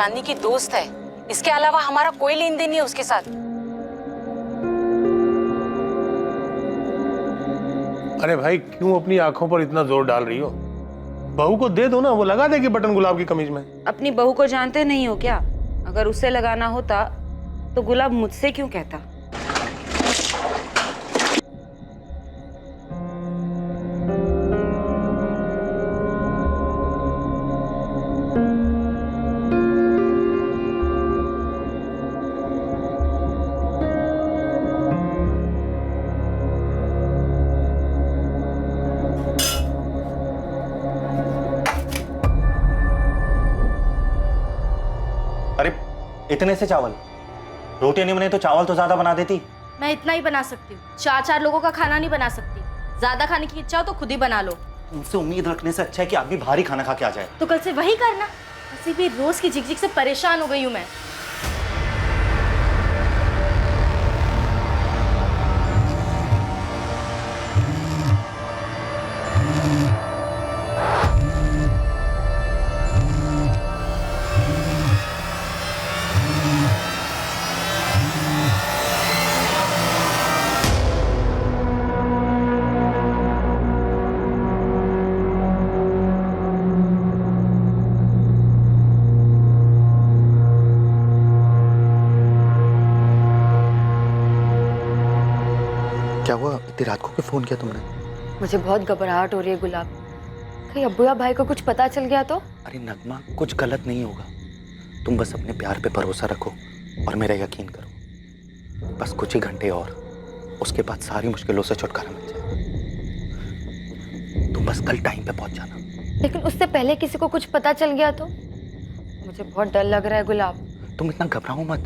चांदनी की दोस्त है, इसके अलावा हमारा कोई लेन देन नहीं है उसके साथ। अरे भाई क्यों अपनी आंखों पर इतना जोर डाल रही हो? बहू को दे दो ना, वो लगा देगी बटन गुलाब की कमीज में। अपनी बहू को जानते नहीं हो क्या? अगर उसे लगाना होता तो गुलाब मुझसे क्यों कहता? अरे इतने से चावल, रोटी नहीं बने तो चावल तो ज्यादा बना देती। मैं इतना ही बना सकती हूँ, 4-4 लोगों का खाना नहीं बना सकती। ज्यादा खाने की इच्छा हो तो खुद ही बना लो। तुमसे उम्मीद रखने से अच्छा है कि आदमी भारी खाना खा के आ जाए। तो कल से वही करना। वैसे भी रोज की झिकझिक से परेशान हो गई हूँ मैं। क्या हुआ? इतनी रात को क्यों फोन किया तुमने? मुझे बहुत घबराहट हो रही है गुलाब। कहीं अब्बू या भाई को कुछ पता चल गया तो? अरे नगमा, कुछ गलत नहीं होगा। तुम बस अपने प्यार पे भरोसा रखो और मेरा यकीन करो। बस कुछ ही घंटे और, उसके बाद सारी मुश्किलों से छुटकारा मिल जाए। तुम बस कल टाइम पे पहुंच जाना। लेकिन उससे पहले किसी को कुछ पता चल गया तो? मुझे बहुत डर लग रहा है गुलाब। तुम इतना घबराओ मत,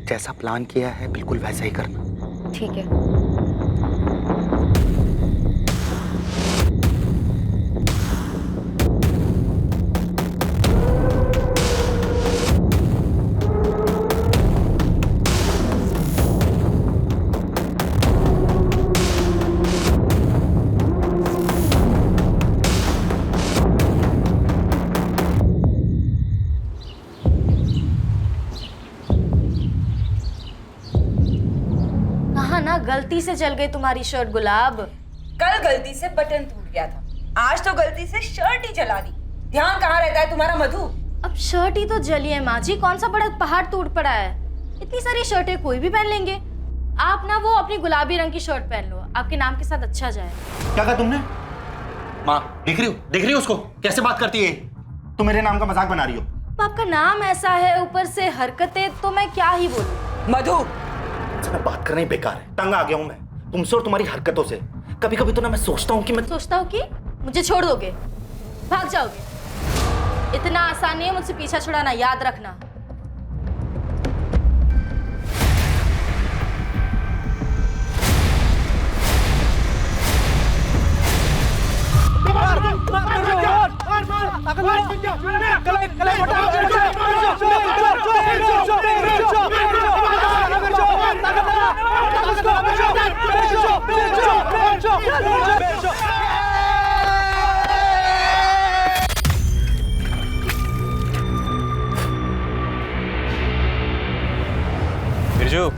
जैसा प्लान किया है बिल्कुल वैसा ही करना। ठीक है। गलती से चल गई तुम्हारी शर्ट गुलाब। कल गलती से बटन टूट गया था, आज तो गलती से शर्ट ही जला दी। ध्यान कहाँ रहता है तुम्हारा मधु? अब शर्ट ही तो जली है माँ जी, कौन सा बड़ा पहाड़ टूट पड़ा है। इतनी सारी शर्टें कोई भी पहन लेंगे। आप ना वो अपनी गुलाबी रंग की शर्ट पहन लो, आपके नाम के साथ अच्छा जाए। क्या कहा तुमने? माँ देख रही हो उसको कैसे बात करती है? तुम मेरे नाम का मजाक बना रही हो। आपका नाम ऐसा है, ऊपर से हरकतें, तो मैं क्या ही बोलूं। मधु मैं बात करना ही बेकार है, तंग आ गया हूं मैं तुमसे और तुम्हारी हरकतों से। कभी कभी तो ना मैं सोचता हूँ कि मुझे छोड़ दोगे, भाग जाओगे। इतना आसान नहीं है मुझसे पीछा छुड़ाना, याद रखना। बिरजू,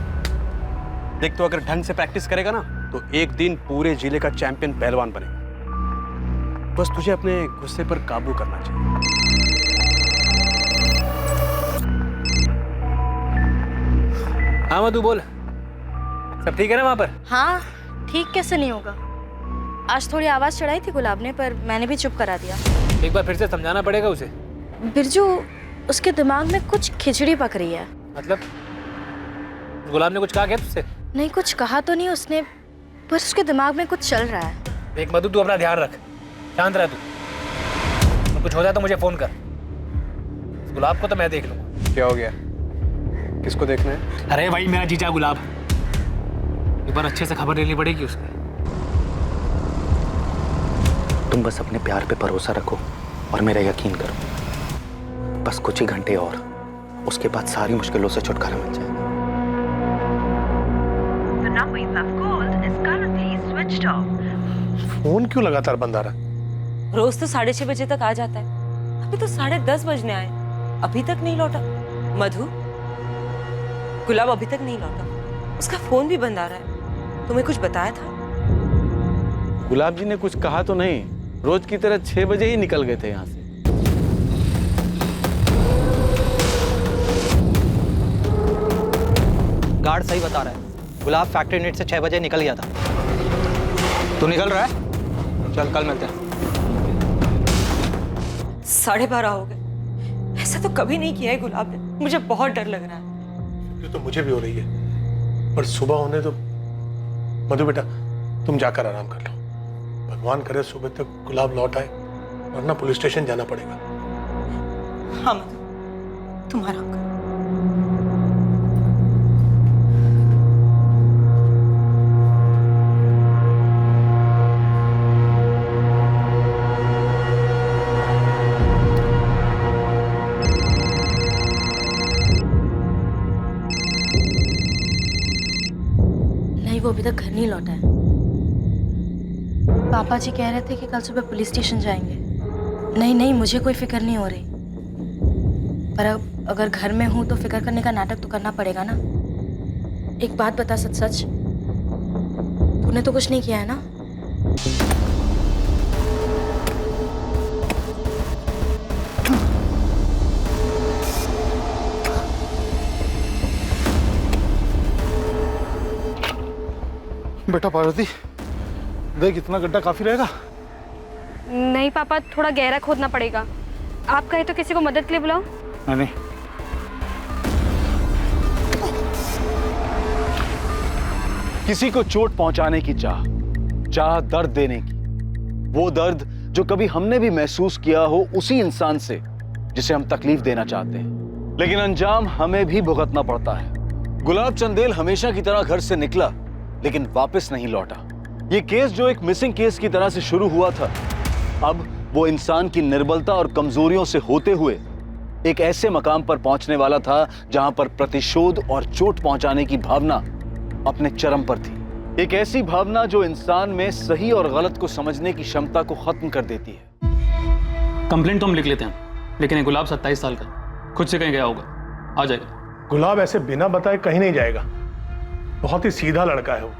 देख तो अगर ढंग से प्रैक्टिस करेगा ना तो एक दिन पूरे जिले का चैंपियन पहलवान बनेगा। बस तुझे अपने गुस्से पर काबू करना चाहिए। हाँ मधु बोल, सब ठीक है ना वहां पर? हाँ ठीक कैसे नहीं होगा। आज थोड़ी आवाज चढ़ाई थी गुलाब ने, पर मैंने भी चुप करा दिया। एक बार फिर से समझाना पड़ेगा उसे। बिरजू, उसके दिमाग में कुछ खिचड़ी पक रही है। मतलब गुलाब ने कुछ कहा क्या तुझसे? नहीं, कुछ कहा तो नहीं उसने, पर उसके दिमाग में कुछ चल रहा है। देख मधु, तू अपना ध्यान रख, शांत रह तू। और कुछ हो जाए तो मुझे फोन कर। गुलाब को तो मैं देख लूंगा। क्या हो गया? किसको देखना है? अरे भाई मेरा जीजा गुलाब, एक बार अच्छे से खबर लेनी पड़ेगी उसकी। तुम बस अपने प्यार पे भरोसा रखो और मेरा यकीन करो। बस कुछ ही घंटे और, उसके बाद सारी मुश्किलों से छुटकारा मिल जाएगा। फोन क्यों लगातार बंद आ रहा? रोज तो 6:30 बजे तक आ जाता है, अभी तो 10:30 बजने आए। अभी तक नहीं लौटा? मधु, गुलाब अभी तक नहीं लौटा। उसका फोन भी बंद आ रहा है। तुम्हें कुछ बताया था? गुलाब जी ने कुछ कहा तो नहीं, रोज की तरह 6 बजे ही निकल गए थे यहाँ से। गार्ड सही बता रहा है, गुलाब फैक्ट्री यूनिट से 6 बजे निकल गया था। तू निकल रहा है? चल कल मिलते हैं। 12:30 हो गए। ऐसा तो कभी नहीं किया है गुलाब ने। मुझे बहुत डर लग रहा है। ये तो मुझे भी हो रही है, पर सुबह होने तो। मधु बेटा, तुम जाकर आराम कर लो। भगवान करे सुबह तक गुलाब लौट आए, वरना पुलिस स्टेशन जाना पड़ेगा। हाँ मधु, तुम आराम करो। नहीं, वो अभी तक घर नहीं लौटा है। पापा जी कह रहे थे कि कल सुबह पुलिस स्टेशन जाएंगे। नहीं नहीं, मुझे कोई फिक्र नहीं हो रही, पर अब अगर घर में हूं तो फिक्र करने का नाटक तो करना पड़ेगा ना। एक बात बता, सच सच, तूने तो कुछ नहीं किया है ना? बेटा पार्वती, देख इतना गड्ढा काफी रहेगा। नहीं पापा, थोड़ा गहरा खोदना पड़ेगा। आप कहे तो किसी को मदद के लिए बुलाओ। नहीं, किसी को चोट पहुंचाने की चाह दर्द देने की, वो दर्द जो कभी हमने भी महसूस किया हो उसी इंसान से जिसे हम तकलीफ देना चाहते हैं, लेकिन अंजाम हमें भी भुगतना पड़ता है। गुलाब चंदेल हमेशा की तरह घर से निकला, लेकिन वापस नहीं लौटा। ये केस जो एक मिसिंग केस की तरह से शुरू हुआ था, अब वो इंसान की निर्बलता और कमजोरियों से होते हुए एक ऐसे मकाम पर पहुंचने वाला था जहां पर प्रतिशोध और चोट पहुंचाने की भावना अपने चरम पर थी। एक ऐसी भावना जो इंसान में सही और गलत को समझने की क्षमता को खत्म कर देती है। कंप्लेंट तो हम लिख लेते हैं, लेकिन ये गुलाब 27 साल का खुद से कहीं गया होगा, आ जाएगा। गुलाब ऐसे बिना बताए कहीं नहीं जाएगा। बहुत ही सीधा लड़का है वो।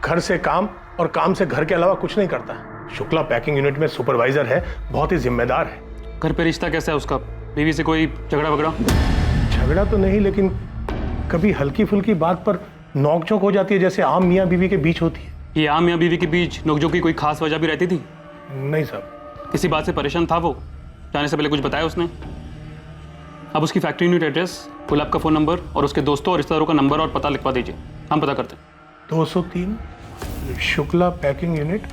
घर से काम और काम से घर के अलावा कुछ नहीं करता। शुक्ला पैकिंग यूनिट में सुपरवाइजर है, बहुत ही जिम्मेदार है। घर पे रिश्ता कैसा है उसका? बीवी से कोई झगड़ा वगड़ा? झगड़ा तो नहीं, लेकिन कभी हल्की फुल्की बात पर नोकझोंक हो जाती है, जैसे आम मियाँ बीवी के बीच होती है। ये आम मियाँ बीवी के बीच नोकझोंक की कोई खास वजह भी रहती थी? नहीं साहब। किसी बात से परेशान था वो? जाने से पहले कुछ बताया उसने? अब उसकी फैक्ट्री यूनिट एड्रेस, गुलाब का फोन नंबर और उसके दोस्तों और रिश्तेदारों का नंबर और पता लिखवा दीजिए, हम पता करते हैं। 203 शुक्ला पैकिंग यूनिट।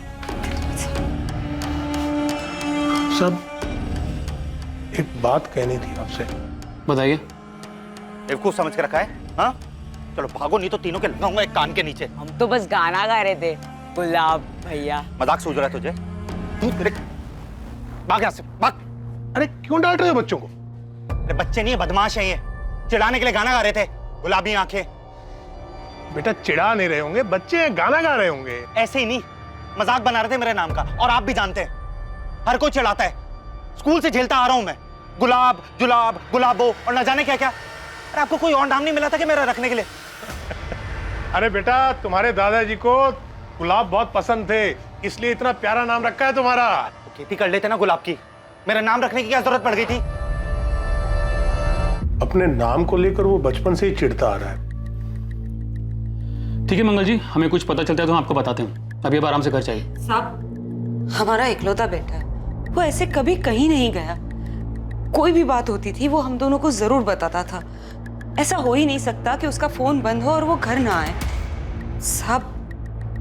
सब एक बात कहनी थी आपसे। बताइए। बेवकूफ समझ के रखा है? हाँ, चलो भागो, नहीं तो तीनों के लगाऊंगा एक कान के नीचे। हम तो बस गाना गा रहे थे गुलाब भैया। मजाक सूझ रहा है तुझे? भाग यहाँ से, भाग। अरे क्यों डांट रहे हो बच्चों को? अरे बच्चे नहीं है, बदमाश है ये। चिढ़ाने के लिए गाना गा रहे थे, गुलाबी आंखें। बेटा चिढ़ा नहीं रहे होंगे, बच्चे हैं, गाना गा रहे होंगे। ऐसे ही नहीं, मजाक बना रहे थे मेरे नाम का, और आप भी जानते हैं हर कोई चिढ़ाता है। स्कूल से झेलता आ रहा हूं मैं, गुलाब जुलाब गुलाबो और न जाने क्या क्या। अरे आपको कोई और नाम नहीं मिला था कि मेरा रखने के लिए? अरे बेटा, तुम्हारे दादाजी को गुलाब बहुत पसंद थे, इसलिए इतना प्यारा नाम रखा है तुम्हारा। तो खेती कर लेते ना गुलाब की, मेरा नाम रखने की क्या जरूरत पड़ गई थी? अपने नाम को लेकर वो बचपन से ही चिढ़ता आ रहा है। ठीक है मंगल जी, हमें कुछ पता चलता है तो हम आपको बताते हैं। अभी अब आराम से घर चाहिए। साहब, हमारा इकलौता बेटा है, वो ऐसे कभी कहीं नहीं गया। कोई भी बात होती थी वो हम दोनों को जरूर बताता था। ऐसा हो ही नहीं सकता कि उसका फोन बंद हो और वो घर ना आए। साहब,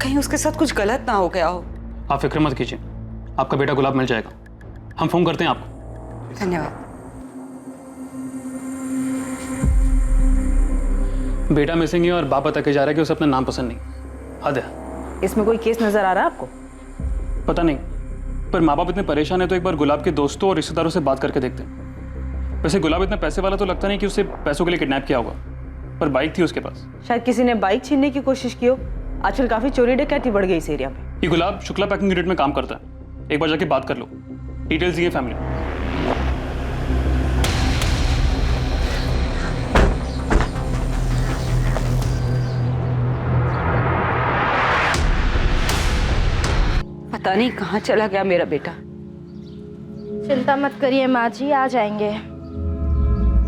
कहीं उसके साथ कुछ गलत ना हो गया हो। आप फिक्र मत कीजिए, आपका बेटा गुलाब मिल जाएगा। हम फोन करते हैं आपको। धन्यवाद। बेटा मिसिंग है और बाप बता के जा रहा है कि उसे अपना नाम पसंद नहीं। हद है। इसमें कोई केस नजर आ रहा है आपको? पता नहीं, पर माँ बाप इतने परेशान है तो एक बार गुलाब के दोस्तों और रिश्तेदारों से बात करके देखते हैं। वैसे गुलाब इतना पैसे वाला तो लगता नहीं कि उसे पैसों के लिए किडनैप किया होगा, पर बाइक थी उसके पास। शायद किसी ने बाइक छीनने की कोशिश की हो। आजकल काफी चोरी डकैती बढ़ गई इस एरिया में। ये गुलाब शुक्ला पैकिंग यूनिट में काम करता है, एक बार जाके बात कर लो। डिटेल्स दिए फैमिली। पता नहीं कहाँ चला गया मेरा बेटा। चिंता मत करिए माँ जी, आ जाएंगे।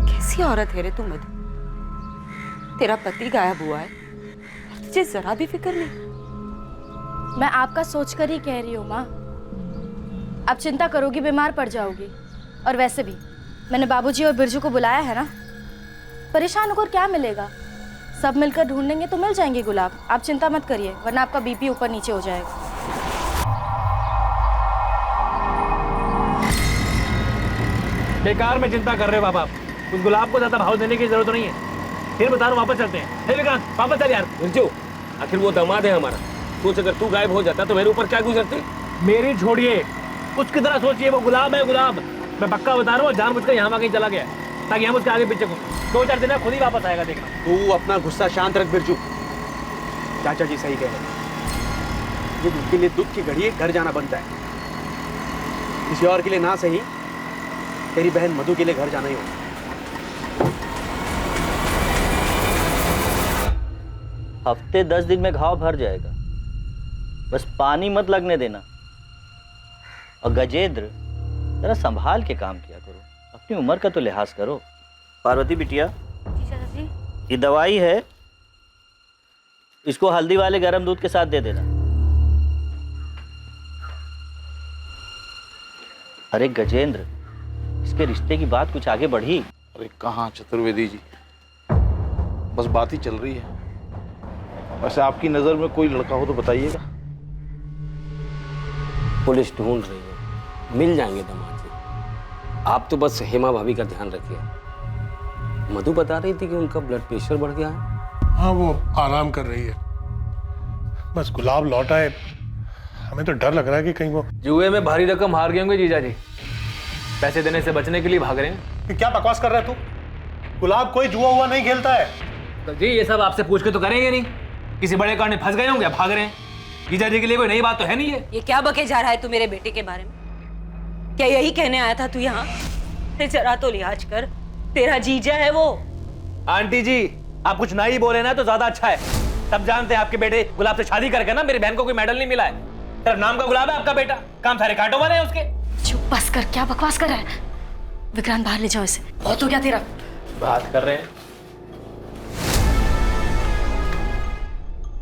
कैसी औरत है रे तू मधु? तेरा पति गायब हुआ है, तुझे जरा भी फिक्र नहीं। मैं आपका सोच कर ही कह रही हूँ माँ। आप चिंता करोगी बीमार पड़ जाओगी। और वैसे भी मैंने बाबूजी और बिरजू को बुलाया है ना, परेशान होकर क्या मिलेगा? सब मिलकर ढूंढेंगे तो मिल जाएंगे गुलाब। आप चिंता मत करिए, वरना आपका बीपी ऊपर नीचे हो जाएगा। बेकार में चिंता कर रहे हो बाबा। उस गुलाब को ज्यादा भाव देने की जरूरत नहीं है। फिर बता रहा हूँ, वापस चलते हैं। हे विक्रांत, वापस चल यार। बिरजू, आखिर वो दामाद है हमारा। सोच अगर तू गायब हो जाता तो मेरे ऊपर क्या गुजरती। मेरी छोड़िए, उसकी तरह सोचिए। वो गुलाब है, गुलाब। मैं पक्का बता रहा हूँ, जानबूझकर यहाँ कहीं चला गया ताकि हम उसके आगे पीछे को 2-4 दिन में खुद ही वापस आएगा, देखना। तू अपना गुस्सा शांत रख बिरजू। चाचा जी सही कह रहे हैं। ये दुख के लिए दुख की घड़ी है, घर जाना बनता है। किसी और के लिए ना सही, तेरी बहन मधु के लिए घर जाना ही होगा। हफ्ते 10 दिन में घाव भर जाएगा, बस पानी मत लगने देना। और गजेंद्र, जरा संभाल के काम किया करो, अपनी उम्र का तो लिहाज करो। पार्वती बिटिया, जी चाचा जी। ये दवाई है, इसको हल्दी वाले गर्म दूध के साथ दे देना। अरे गजेंद्र, इसके रिश्ते की बात कुछ आगे बढ़ी? अरे कहाँ चतुर्वेदी जी, बस बात ही चल रही है। वैसे आपकी नजर में कोई लड़का हो तो बताइएगा। पुलिस ढूंढ रही है, मिल जाएंगे दामाद जी। आप तो बस हेमा भाभी का ध्यान रखिए। मधु बता रही थी कि उनका ब्लड प्रेशर बढ़ गया है। हाँ, वो आराम कर रही है। बस गुलाब लौटा है, हमें तो डर लग रहा है कि कहीं वो जुए में भारी रकम हार गए होंगे जीजा जी, पैसे देने से बचने के लिए भाग रहे हैं। क्या बकवास कर रहा है तू? गुलाब कोई जुआ हुआ नहीं खेलता है। तो जी ये सब आपसे पूछ के तो करेंगे नहीं। किसी बड़े कारण में फंस गए होंगे, भाग रहे हैं। जीजा जी के लिए कोई नई बात तो है नहीं है। ये क्या बके जा रहा है तू मेरे बेटे के बारे में? क्या यही कहने आया था तू यहाँ? जरा तो लिहाज कर, तेरा जीजा है वो। आंटी जी, आप कुछ ना ही बोले ना तो ज्यादा अच्छा है। सब जानते हैं आपके बेटे गुलाब से शादी करके ना मेरी बहन को कोई मेडल नहीं मिला है। सिर्फ नाम का गुलाब है आपका बेटा, काम सारे कांटों वाले हैं उसके। चुप बस कर, क्या बकवास कर रहा है? विक्रांत बाहर ले जाओ इसे, बहुत हो गया तेरा। बात कर रहे हैं।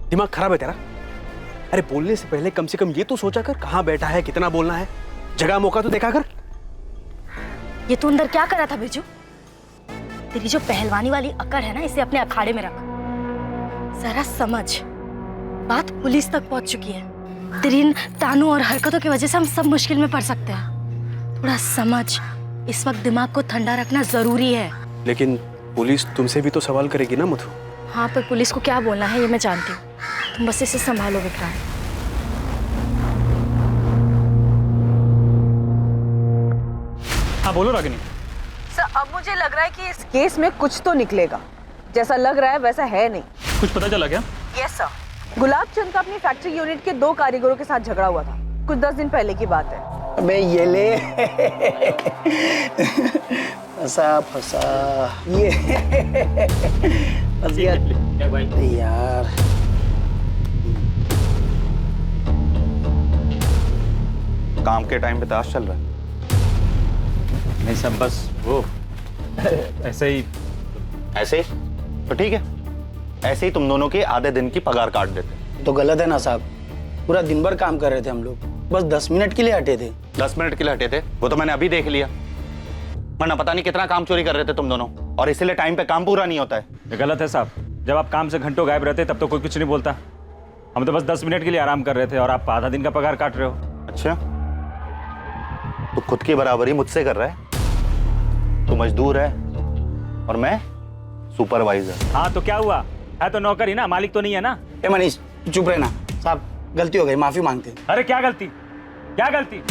दिमाग खराब है तेरा? अरे बोलने से पहले कम से कम ये तो सोचा कर, कहाँ बैठा है, कितना बोलना है। जगह मौका तो देखा कर। ये तू अंदर क्या कर रहा था बिरजू? तेरी जो पहलवानी वाली अकड़ है ना, इसे अपने अखाड़े में रख। जरा समझ, बात पुलिस तक पहुंच चुकी है। तेरी इन तानों और हरकतों की वजह से हम सब मुश्किल में पड़ सकते हैं। थोड़ा समझ, इस वक्त दिमाग को ठंडा रखना जरूरी है। लेकिन पुलिस तुमसे भी तो सवाल करेगी ना मधु। हाँ, पर पुलिस को क्या बोलना है ये मैं जानती हूँ। तुम बस इसे संभालो विक्रांत। हाँ बोलो रागिनी। सर, अब मुझे लग रहा है कि इस केस में कुछ तो निकलेगा। जैसा लग रहा है वैसा है नहीं। कुछ पता चला क्या? यस सर, गुलाब चंद का अपनी फैक्ट्री यूनिट के 2 कारीगरों के साथ झगड़ा हुआ था। कुछ 10 दिन पहले की बात है। अबे ये ले फंसा फंसा ये फंस गया यार। काम के टाइम पे ताश चल रहा है। नहीं सब बस वो ऐसे ही। ऐसे तो ठीक है, ऐसे ही तुम दोनों के आधे दिन की पगार काट देते। तो गलत है ना साहब, पूरा दिन भर काम कर रहे थे हम लोग, बस 10 मिनट के लिए हटे थे। 10 मिनट के लिए हटे थे, वो तो मैंने अभी देख लिया। वरना पता नहीं कितना काम चोरी कर रहे थे तुम दोनों, और इसीलिए टाइम पे काम पूरा नहीं होता है। ये गलत है साहब। जब आप काम से घंटों गायब रहते तब तो कोई कुछ नहीं बोलता। हम तो बस 10 मिनट के लिए आराम कर रहे थे और आप आधा दिन का पगार काट रहे हो। अच्छा, तो खुद की बराबरी मुझसे कर रहा है। तू मजदूर है और मैं सुपरवाइजर। हाँ तो क्या हुआ, है तो नौकर ही ना, मालिक तो नहीं है ना। ए मनीष चुप रहना। साहब गलती हो गई, माफी मांगते हैं। अरे क्या गलती, क्या गलती?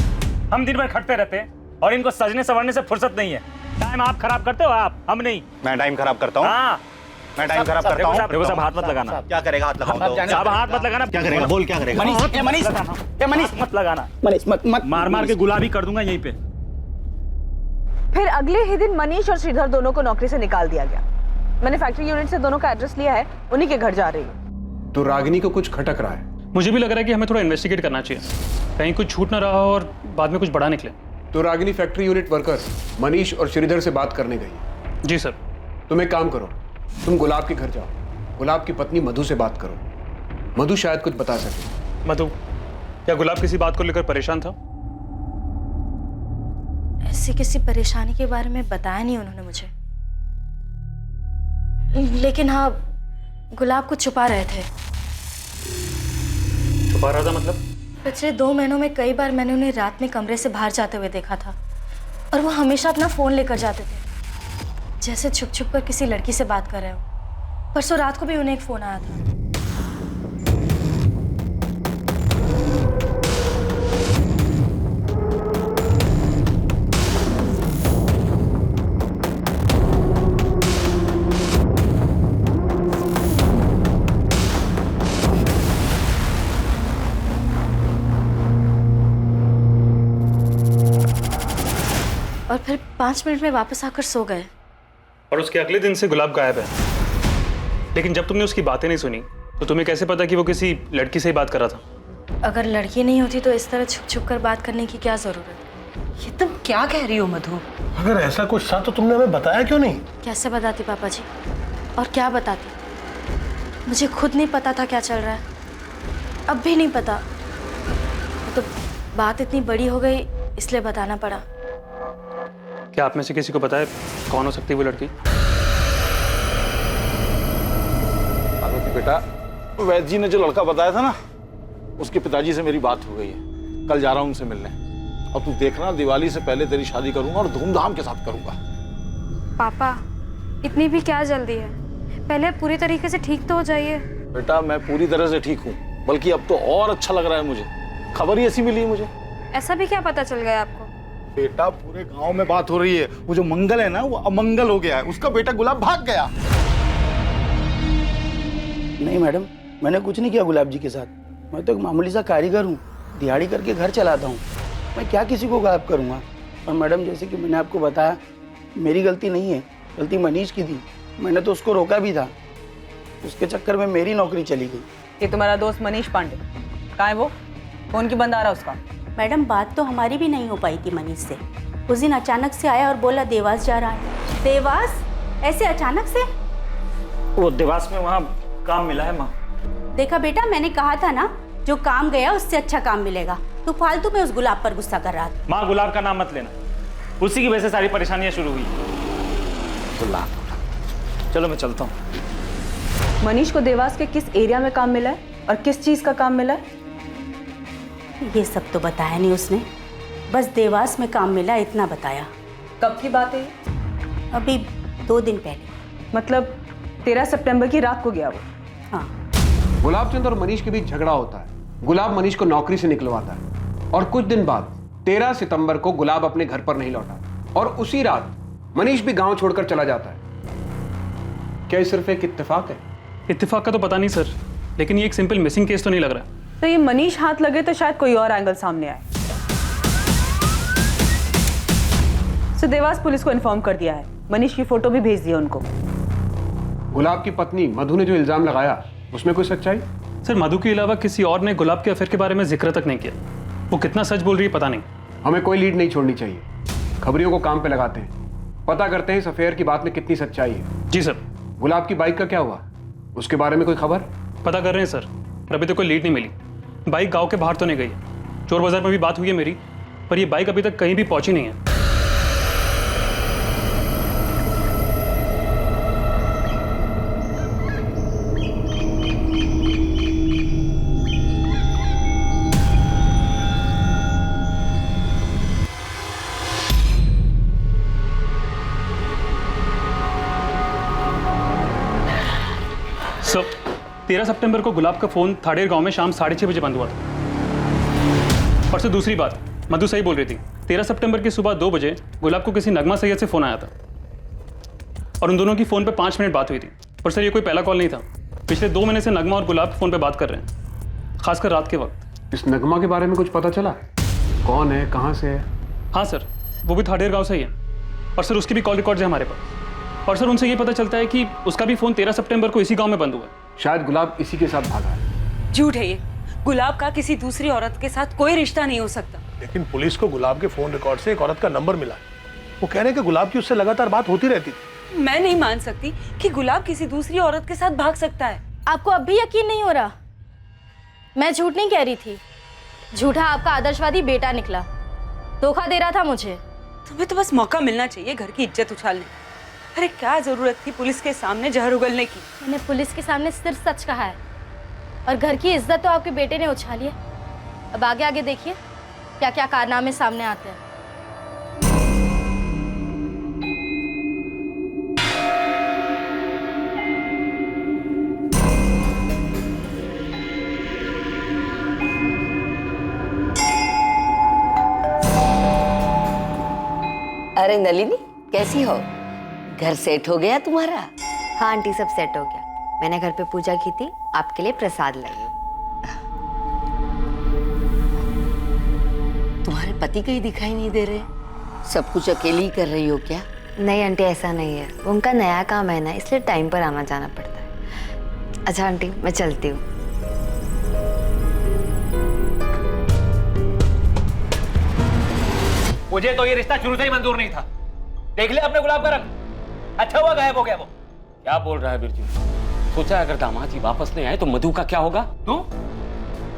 हम दिन भर खटते रहते हैं और इनको सजने संवरने से फुर्सत नहीं है। टाइम आप खराब करते हो, आप, हम नहीं। मैं टाइम खराब करता हूँ? हाँ मैं टाइम खराब करता हूँ। देखो साहब, हाथ मत लगाना। क्या करेगा हाथ लगाऊंगा? साहब हाथ मत लगाना। क्या करेगा? बोल क्या करेगा? मनीष मत लगाना। मनीष मत मार मार के गुलाबी कर दूंगा यहीं पे। फिर अगले ही दिन मनीष और श्रीधर दोनों को नौकरी से निकाल दिया गया। मैंने फैक्ट्री यूनिट से दोनों का एड्रेस लिया है, उन्हीं के घर जा रही हूँ। तो रागिनी को कुछ खटक रहा है। मुझे भी लग रहा है कि हमें थोड़ा इन्वेस्टिगेट करना चाहिए, कहीं कुछ छूट ना रहा हो और बाद में कुछ बड़ा निकले। तो Ragini factory unit workers Manish और श्रीधर से बात करने गई। जी सर। तुम एक काम करो, तुम गुलाब के घर जाओ, गुलाब की पत्नी मधु से बात करो, मधु शायद कुछ बता सके। मधु, क्या गुलाब किसी बात को लेकर परेशान था? ऐसी किसी परेशानी के बारे में बताया नहीं उन्होंने मुझे, लेकिन हाँ गुलाब को छुपा रहे थे। छुपा रहा था मतलब? पिछले 2 महीनों में कई बार मैंने उन्हें रात में कमरे से बाहर जाते हुए देखा था और वो हमेशा अपना फोन लेकर जाते थे, जैसे छुप छुप कर किसी लड़की से बात कर रहे हो। परसों रात को भी उन्हें एक फोन आया था। और फिर 5 मिनट में वापस आकर सो गए। और उसके अगले दिन से गुलाब गायब है। लेकिन जब तुमने उसकी बातें नहीं सुनी तो तुम्हें कैसे पता कि वो किसी लड़की से ही बात कर रहा था? अगर लड़की नहीं होती तो इस तरह छुप छुप कर बात करने की क्या जरूरत? ये तुम क्या कह रही हो मधु? अगर ऐसा कुछ था तो तुमने हमें बताया क्यों नहीं? कैसे बताती पापा जी, और क्या बताती? मुझे खुद नहीं पता था क्या चल रहा है, अब भी नहीं पता। तो बात इतनी बड़ी हो गई इसलिए बताना पड़ा। क्या आप में से किसी को पता है कौन हो सकती है वो लड़की? पार्वती बेटा, वैद्य जी ने जो लड़का बताया था ना, उसके पिताजी से मेरी बात हो गई है। कल जा रहा हूँ उनसे मिलने। और तू देखना, दिवाली से पहले तेरी शादी करूंगा और धूमधाम के साथ करूंगा। पापा इतनी भी क्या जल्दी है, पहले पूरी तरीके से ठीक तो हो जाइए। बेटा मैं पूरी तरह से ठीक हूँ, बल्कि अब तो और अच्छा लग रहा है मुझे। खबर ही ऐसी मिली है मुझे। ऐसा भी क्या पता चल गया आपको? बेटा पूरे गांव में बात हो रही है, वो जो मंगल है ना वो अमंगल हो गया है, उसका बेटा गुलाब भाग गया। नहीं मैडम, मैंने कुछ नहीं किया गुलाब जी के साथ। मैं तो एक मामूली सा कारीगर हूँ, दिहाड़ी करके घर चलाता हूँ। मैं क्या किसी को गायब करूँगा? और मैडम जैसे कि मैंने आपको बताया, मेरी गलती नहीं है, गलती मनीष की थी। मैंने तो उसको रोका भी था, उसके चक्कर में मेरी नौकरी चली गई। ये तुम्हारा दोस्त मनीष पांडे कहाँ है? वो फोन की बंद आ रहा उसका। मैडम बात तो हमारी भी नहीं हो पाई थी मनीष से। उस दिन अचानक से आया और बोला देवास जा रहा है। देवास? ऐसे अचानक से? वो देवास में वहाँ काम मिला है माँ। देखा बेटा, मैंने कहा था ना, जो काम गया उससे अच्छा काम मिलेगा। तू फालतू में उस गुलाब पर गुस्सा कर रहा था। माँ गुलाब का नाम मत लेना, उसी की वजह से सारी परेशानियां शुरू हुई। गुलाब, चलो मैं चलता हूँ। मनीष को देवास के किस एरिया में काम मिला है और किस चीज का काम मिला है? ये सब तो बताया नहीं उसने, बस देवास में काम मिला इतना बताया। कब की बात है? अभी 2 दिन पहले। मतलब 13 सितंबर की रात को गया वो? हाँ। गुलाब चंद और मनीष के बीच झगड़ा होता है। गुलाब मनीष को नौकरी से निकलवाता है और कुछ दिन बाद 13 सितंबर को गुलाब अपने घर पर नहीं लौटा और उसी रात मनीष भी गांव छोड़कर चला जाता है। क्या ये सिर्फ एक इत्तेफाक है? इत्तेफाक का तो पता नहीं सर, लेकिन ये एक सिंपल मिसिंग केस तो नहीं लग रहा है। तो ये मनीष हाथ लगे तो शायद कोई और एंगल सामने आए। तो देवास पुलिस को इन्फॉर्म कर दिया है, मनीष की फोटो भी भेज दी है उनको। गुलाब की पत्नी मधु ने जो इल्जाम लगाया उसमें कोई सच्चाई? सर मधु के अलावा किसी और ने गुलाब के अफेयर के बारे में जिक्र तक नहीं किया। वो कितना सच बोल रही है पता नहीं। हमें कोई लीड नहीं छोड़नी चाहिए, खबरियों को काम पे लगाते हैं, पता करते हैं इस अफेयर की बात में कितनी सच्चाई है। जी सर। गुलाब की बाइक का क्या हुआ, उसके बारे में कोई खबर? पता कर रहे हैं सर, अभी तो कोई लीड नहीं मिली। बाइक गांव के बाहर तो नहीं गई है। चोर बाजार में भी बात हुई है मेरी, पर ये बाइक अभी तक कहीं भी पहुंची नहीं है। सर 13 सितंबर को गुलाब का फोन थाड़ेर गांव में शाम 6:30 बजे बंद हुआ था। और सर दूसरी बात, मधु सही बोल रही थी, 13 सितंबर की सुबह 2 बजे गुलाब को किसी नगमा सैयद से फोन आया था और उन दोनों की फोन पे 5 मिनट बात हुई थी। पर सर ये कोई पहला कॉल नहीं था, पिछले 2 महीने से नगमा और गुलाब फोन पे बात कर रहे हैं, खासकर रात के वक्त। इस नगमा के बारे में कुछ पता चला? कौन है, कहाँ से है? हाँ सर, वो भी थाड़ेर गाँव से ही है और सर उसकी भी कॉल रिकॉर्ड्स है हमारे पास। और सर उनसे ये पता चलता है कि उसका भी फोन 13 सितंबर को इसी गांव में बंद हुआ है। शायद गुलाब इसी के साथ भागा है। झूठ है ये, गुलाब का किसी दूसरी औरत के साथ कोई रिश्ता नहीं हो सकता। लेकिन पुलिस को गुलाब के फोन रिकॉर्ड से एक औरत का नंबर मिला। वो कह रहे हैं कि गुलाब की उससे लगातार बात होती रहती थी। मैं नहीं मान सकती कि गुलाब किसी दूसरी औरत के साथ भाग सकता है। आपको अब भी यकीन नहीं हो रहा? मैं झूठ नहीं कह रही थी, झूठा आपका आदर्शवादी बेटा निकला, धोखा दे रहा था मुझे। तुम्हें तो बस मौका मिलना चाहिए घर की इज्जत उछालने। अरे क्या जरूरत थी पुलिस के सामने जहर उगलने की? मैंने पुलिस के सामने सिर्फ सच कहा है और घर की इज्जत तो आपके बेटे ने उछाली है। अब आगे आगे देखिए क्या क्या कारनामे सामने आते हैं। अरे नलिनी, कैसी हो? घर सेट हो गया तुम्हारा? हाँ आंटी, सब सेट हो गया। मैंने घर पे पूजा की थी, आपके लिए प्रसाद लाई हूँ। तुम्हारे पति कहीं दिखाई नहीं दे रहे? सब कुछ अकेली ही कर रही हो क्या? नहीं आंटी, ऐसा नहीं है, उनका नया काम है ना, इसलिए टाइम पर आना जाना पड़ता है। अच्छा आंटी, मैं चलती हूँ। मुझे तो ये रिश्ता शुरू से ही मंजूर नहीं था। देख ले अपने गुलाब का रंग, अच्छा हुआ गायब हो गया वो। क्या बोल रहा है बिरजू? सोचा अगर दामाद जी वापस नहीं आए तो मधु का क्या होगा? तू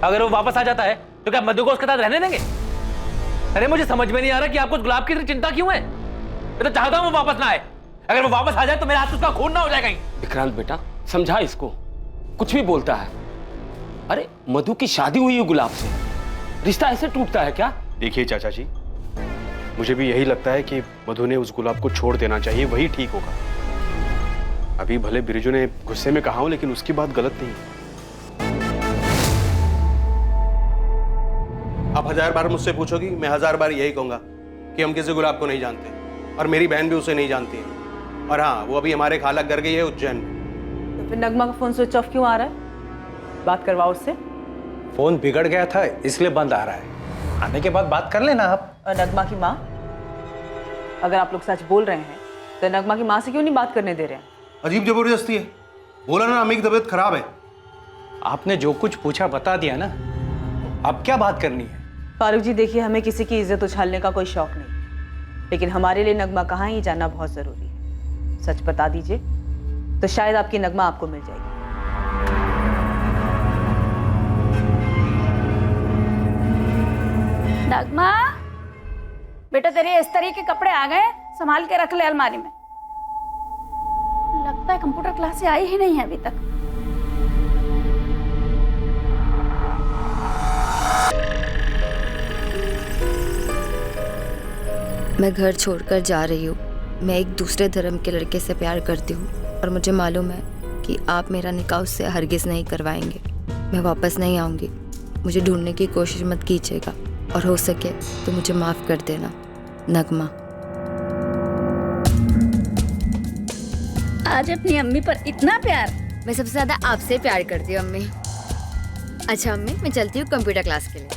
अगर वो वापस आ जाता है तो क्या मधु को उसके साथ रहने देंगे? अरे मुझे समझ में नहीं आ रहा कि आपको गुलाब की चिंता क्यों है। मैं तो चाहता हूं वो वापस ना आए। अगर वो वापस आ जाए तो मेरे हाथ उसका खून ना हो जाए कहीं। विक्रांत बेटा, समझा इसको, कुछ भी बोलता है। अरे मधु की शादी हुई है गुलाब से, रिश्ता ऐसे टूटता है क्या? देखिए चाचा जी, मुझे भी यही लगता है कि मधु ने उस गुलाब को छोड़ देना चाहिए, वही ठीक होगा। अभी भले बिरजू ने गुस्से में कहा हो, लेकिन उसकी बात गलत नहीं। आप 1000 बार मुझसे पूछोगी, मैं 1000 बार यही कहूंगा कि हम किसी गुलाब को नहीं जानते और मेरी बहन भी उसे नहीं जानती है। और हाँ, वो अभी हमारे खाला घर गई है उज्जैन में। तो फिर नगमा का फोन स्विच ऑफ क्यों आ रहा है? बात करवाओ उससे। फोन बिगड़ गया था इसलिए बंद आ रहा है, आने के बाद बात कर लेना आप। और नगमा की माँ, अगर आप लोग सच बोल रहे हैं तो नगमा की माँ से क्यों नहीं बात करने दे रहे हैं? अजीब जबरदस्ती है। बोला ना अम्मी की तबीयत खराब है। आपने जो कुछ पूछा बता दिया ना, अब क्या बात करनी है? फारूक जी देखिए, हमें किसी की इज्जत उछालने का कोई शौक नहीं, लेकिन हमारे लिए नगमा कहाँ ही जानना बहुत जरूरी है। सच बता दीजिए तो शायद आपकी नगमा आपको मिल जाएगी। नगमा बेटा, तेरे इस तरह के कपड़े आ गए, संभाल के रख ले अलमारी में। लगता है कंप्यूटर क्लास से आई ही नहीं है अभी तक। मैं घर छोड़कर जा रही हूँ। मैं एक दूसरे धर्म के लड़के से प्यार करती हूँ और मुझे मालूम है कि आप मेरा निकाह उससे हरगिज़ नहीं करवाएंगे। मैं वापस नहीं आऊँगी, मुझे ढूंढने की कोशिश मत कीजिएगा और हो सके तो मुझे माफ़ कर देना। नगमा। आज अपनी अम्मी पर इतना प्यार? मैं सबसे ज़्यादा आपसे प्यार करती हूँ अम्मी। अच्छा अम्मी, मैं चलती हूँ कंप्यूटर क्लास के लिए।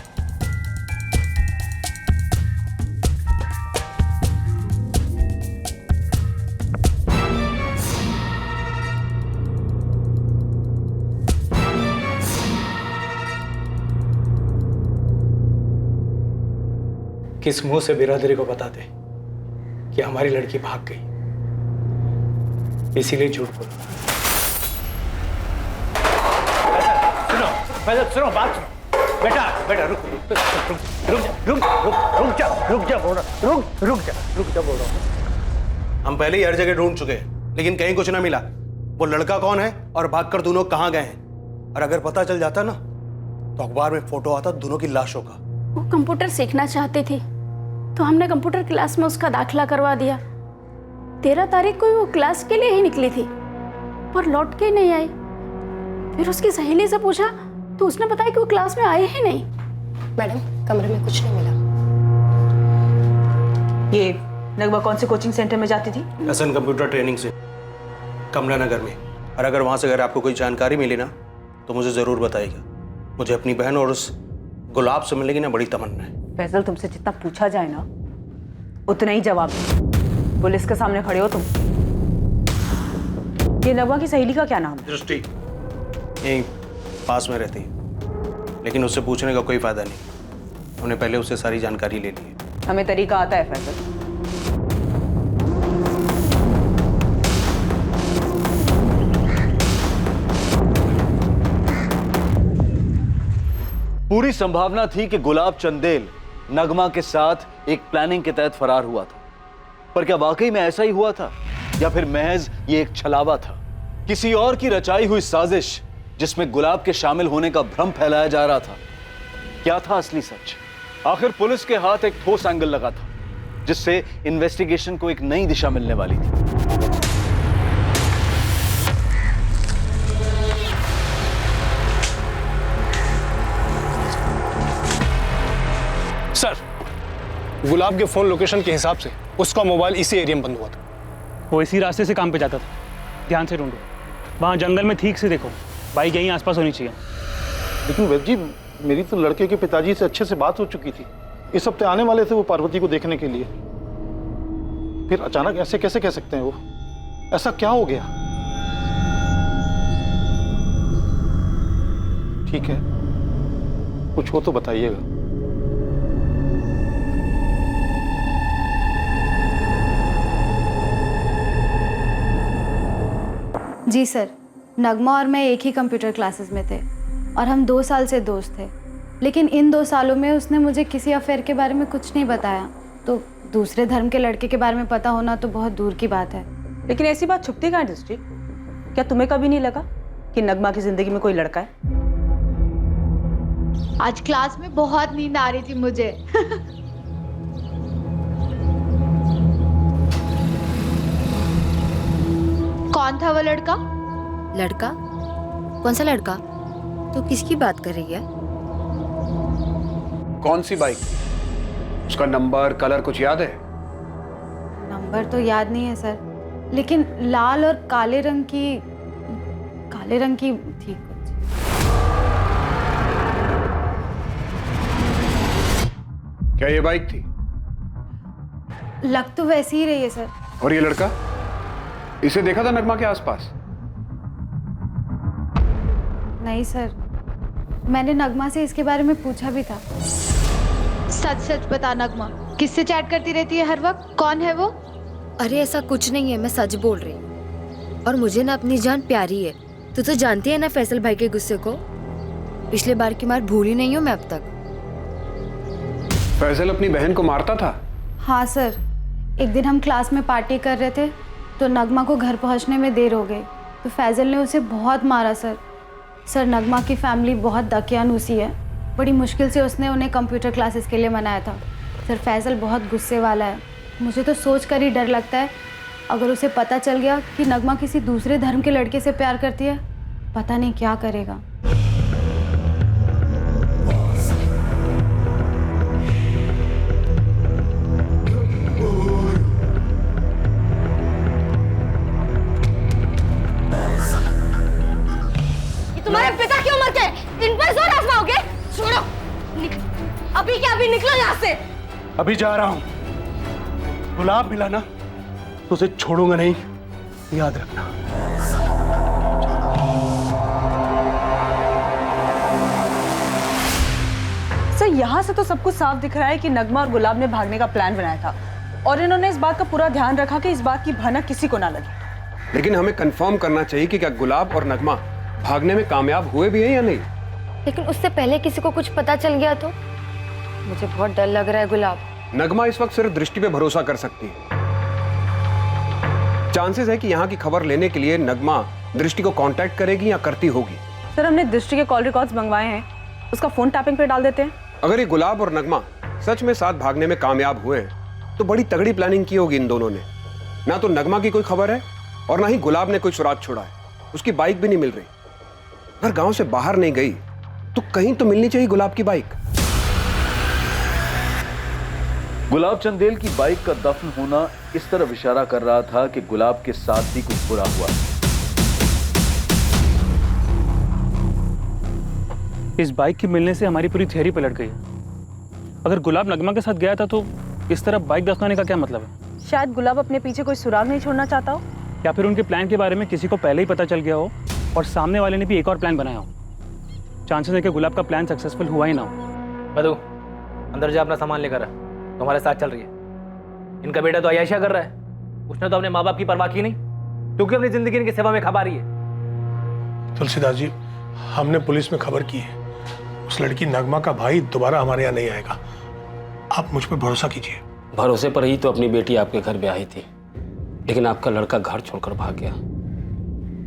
किस मुंह से बिरादरी को बताते कि हमारी लड़की भाग गई, इसीलिए झूठ बोला। सुनो बात सुनो। बेटा रुक जा बोल रहा हूँ। हम पहले ही हर जगह ढूंढ चुके हैं, लेकिन कहीं कुछ ना मिला। वो लड़का कौन है और भागकर दोनों कहाँ गए हैं, और अगर पता चल जाता ना तो अखबार में फोटो आता दोनों की लाशों का। वो कंप्यूटर सीखना चाहती थी तो हमने कंप्यूटर क्लास में उसका दाखिला करवा दिया। 13 तारीख को वो क्लास के लिए ही निकली थी पर लौट के नहीं आई। फिर उसकी सहेली से पूछा तो उसने बताया कि वो क्लास में आई ही नहीं। मैडम, कमरे में कुछ नहीं मिला। ये नगमा कौन से कोचिंग सेंटर में जाती थी? एसएन कंप्यूटर ट्रेनिंग से, कमला नगर में। और अगर वहां से अगर आपको कोई जानकारी मिली ना तो मुझे जरूर बताइएगा। मुझे अपनी बहन और उस गुलाब से मिलने की ना बड़ी तमन्ना है। फैजल, तुमसे जितना पूछा जाए ना उतना ही जवाब दो। पुलिस के सामने खड़े हो तुम। ये नगमा की सहेली का क्या नाम है? दृष्टि, यहीं पास में रहती है। लेकिन उससे पूछने का कोई फायदा नहीं। हमने पहले उससे सारी जानकारी ले ली है। हमें तरीका आता है फैजल। पूरी संभावना थी कि गुलाब चंदेल नगमा के साथ एक प्लानिंग के तहत फरार हुआ था, पर क्या वाकई में ऐसा ही हुआ था या फिर महज ये एक छलावा था, किसी और की रचाई हुई साजिश जिसमें गुलाब के शामिल होने का भ्रम फैलाया जा रहा था? क्या था असली सच? आखिर पुलिस के हाथ एक ठोस एंगल लगा था जिससे इन्वेस्टिगेशन को एक नई दिशा मिलने वाली थी। सर, गुलाब के फोन लोकेशन के हिसाब से उसका मोबाइल इसी एरिया में बंद हुआ था। वो इसी रास्ते से काम पे जाता था। ध्यान से ढूंढो, वहाँ जंगल में ठीक से देखो, बाइक यहीं आसपास होनी चाहिए। लेकिन वैद्य जी, मेरी तो लड़के के पिताजी से अच्छे से बात हो चुकी थी। इस हफ्ते आने वाले थे वो पार्वती को देखने के लिए। फिर अचानक ऐसे कैसे कह सकते हैं? वो ऐसा क्या हो गया? ठीक है, कुछ हो तो बताइएगा। जी सर, नगमा और मैं एक ही कंप्यूटर क्लासेस में थे और हम 2 साल से दोस्त थे। लेकिन इन 2 सालों में उसने मुझे किसी अफेयर के बारे में कुछ नहीं बताया, तो दूसरे धर्म के लड़के के बारे में पता होना तो बहुत दूर की बात है। लेकिन ऐसी बात छुपती कहाँ दृष्टि? क्या तुम्हें कभी नहीं लगा कि नगमा की जिंदगी में कोई लड़का है? आज क्लास में बहुत नींद आ रही थी मुझे। कौन था वो लड़का? लड़का? कौन सा लड़का? तो किसकी बात कर रही है? कौन सी बाइक? उसका नंबर, कलर कुछ याद है? नंबर तो याद नहीं है सर, लेकिन लाल और काले रंग की थी कुछ। क्या ये बाइक थी? लग तो वैसी ही रही है सर। और ये लड़का? इसे देखा था नगमा के आसपास? नहीं सर, मैंने नगमा से इसके बारे में पूछा भी था। सच सच बता नगमा, किससे चैट करती रहती है हर वक्त? कौन है वो? अरे ऐसा कुछ नहीं है, मैं सच बोल रही हूँ। और मुझे ना अपनी जान प्यारी है। तू तो जानती है ना फैसल भाई के गुस्से को। पिछले बार की मार भूली नहीं हूँ मैं अब तक। फैसल अपनी बहन को मारता था? हाँ सर, एक दिन हम क्लास में पार्टी कर रहे थे तो नगमा को घर पहुंचने में देर हो गई तो फैजल ने उसे बहुत मारा सर। नगमा की फैमिली बहुत दकियानूसी है, बड़ी मुश्किल से उसने उन्हें कंप्यूटर क्लासेस के लिए मनाया था। सर फैजल बहुत गुस्से वाला है, मुझे तो सोच कर ही डर लगता है अगर उसे पता चल गया कि नगमा किसी दूसरे धर्म के लड़के से प्यार करती है, पता नहीं क्या करेगा। तुम्हारे पिता की उम्र के इन पर जोर आजमाओगे? छोड़ो, अभी क्या अभी निकलो यहाँ से। अभी जा रहा हूं। गुलाब मिला ना तो उसे छोड़ूंगा नहीं, याद रखना। सर यहाँ से तो सब कुछ साफ दिख रहा है कि नगमा और गुलाब ने भागने का प्लान बनाया था और इन्होंने इस बात का पूरा ध्यान रखा कि इस बात की भनक किसी को ना लगे। लेकिन हमें कंफर्म करना चाहिए कि क्या गुलाब और नगमा भागने में कामयाब हुए भी हैं या नहीं। लेकिन उससे पहले किसी को कुछ पता चल गया तो? मुझे बहुत डर लग रहा है गुलाब। नगमा इस वक्त सिर्फ दृष्टि पे भरोसा कर सकती है। चांसेस है कि यहाँ की खबर लेने के लिए नगमा दृष्टि को कांटेक्ट करेगी या करती होगी। सर हमने दृष्टि के कॉल रिकॉर्ड्स मंगवाए हैं, उसका फोन टैपिंग पे डाल देते हैं। अगर ये गुलाब और नगमा सच में साथ भागने में कामयाब हुए हैं तो बड़ी तगड़ी प्लानिंग की होगी इन दोनों ने। ना तो नगमा की कोई खबर है और ना ही गुलाब ने कोई सुराग छोड़ा है। उसकी बाइक भी नहीं मिल रही। अगर गांव से बाहर नहीं गई तो कहीं तो मिलनी चाहिए गुलाब की बाइक। गुलाब चंदेल की बाइक का दफन होना इस तरफ इशारा कर रहा था कि गुलाब के साथ भी कुछ बुरा हुआ। इस बाइक के मिलने से हमारी पूरी थियरी पलट गई है। अगर गुलाब नगमा के साथ गया था तो इस तरफ बाइक दफनाने का क्या मतलब है? शायद गुलाब अपने पीछे कोई सुराग नहीं छोड़ना चाहता हो, या फिर उनके प्लान के बारे में किसी को पहले ही पता चल गया हो और सामने वाले ने भी एक और प्लान बनाया हो। चांसेस है कि गुलाब का प्लान सक्सेसफुल हुआ ही ना हो। मधु, अंदर जा, अपना सामान लेकर आ, तुम्हारे साथ चल रही है। इनका बेटा तो अयाशा कर रहा है, उसने तो अपने माँ बाप की परवाह की नहीं, क्योंकि अपनी जिंदगी इनकी सेवा में खपा रही है। तुलसीदास जी, हमने पुलिस में खबर की है, उस लड़की नगमा का भाई दोबारा हमारे यहाँ नहीं आएगा। आप मुझ पर भरोसा कीजिए। भरोसे पर ही तो अपनी बेटी आपके घर ब्याही थी, लेकिन आपका लड़का घर छोड़कर भाग गया।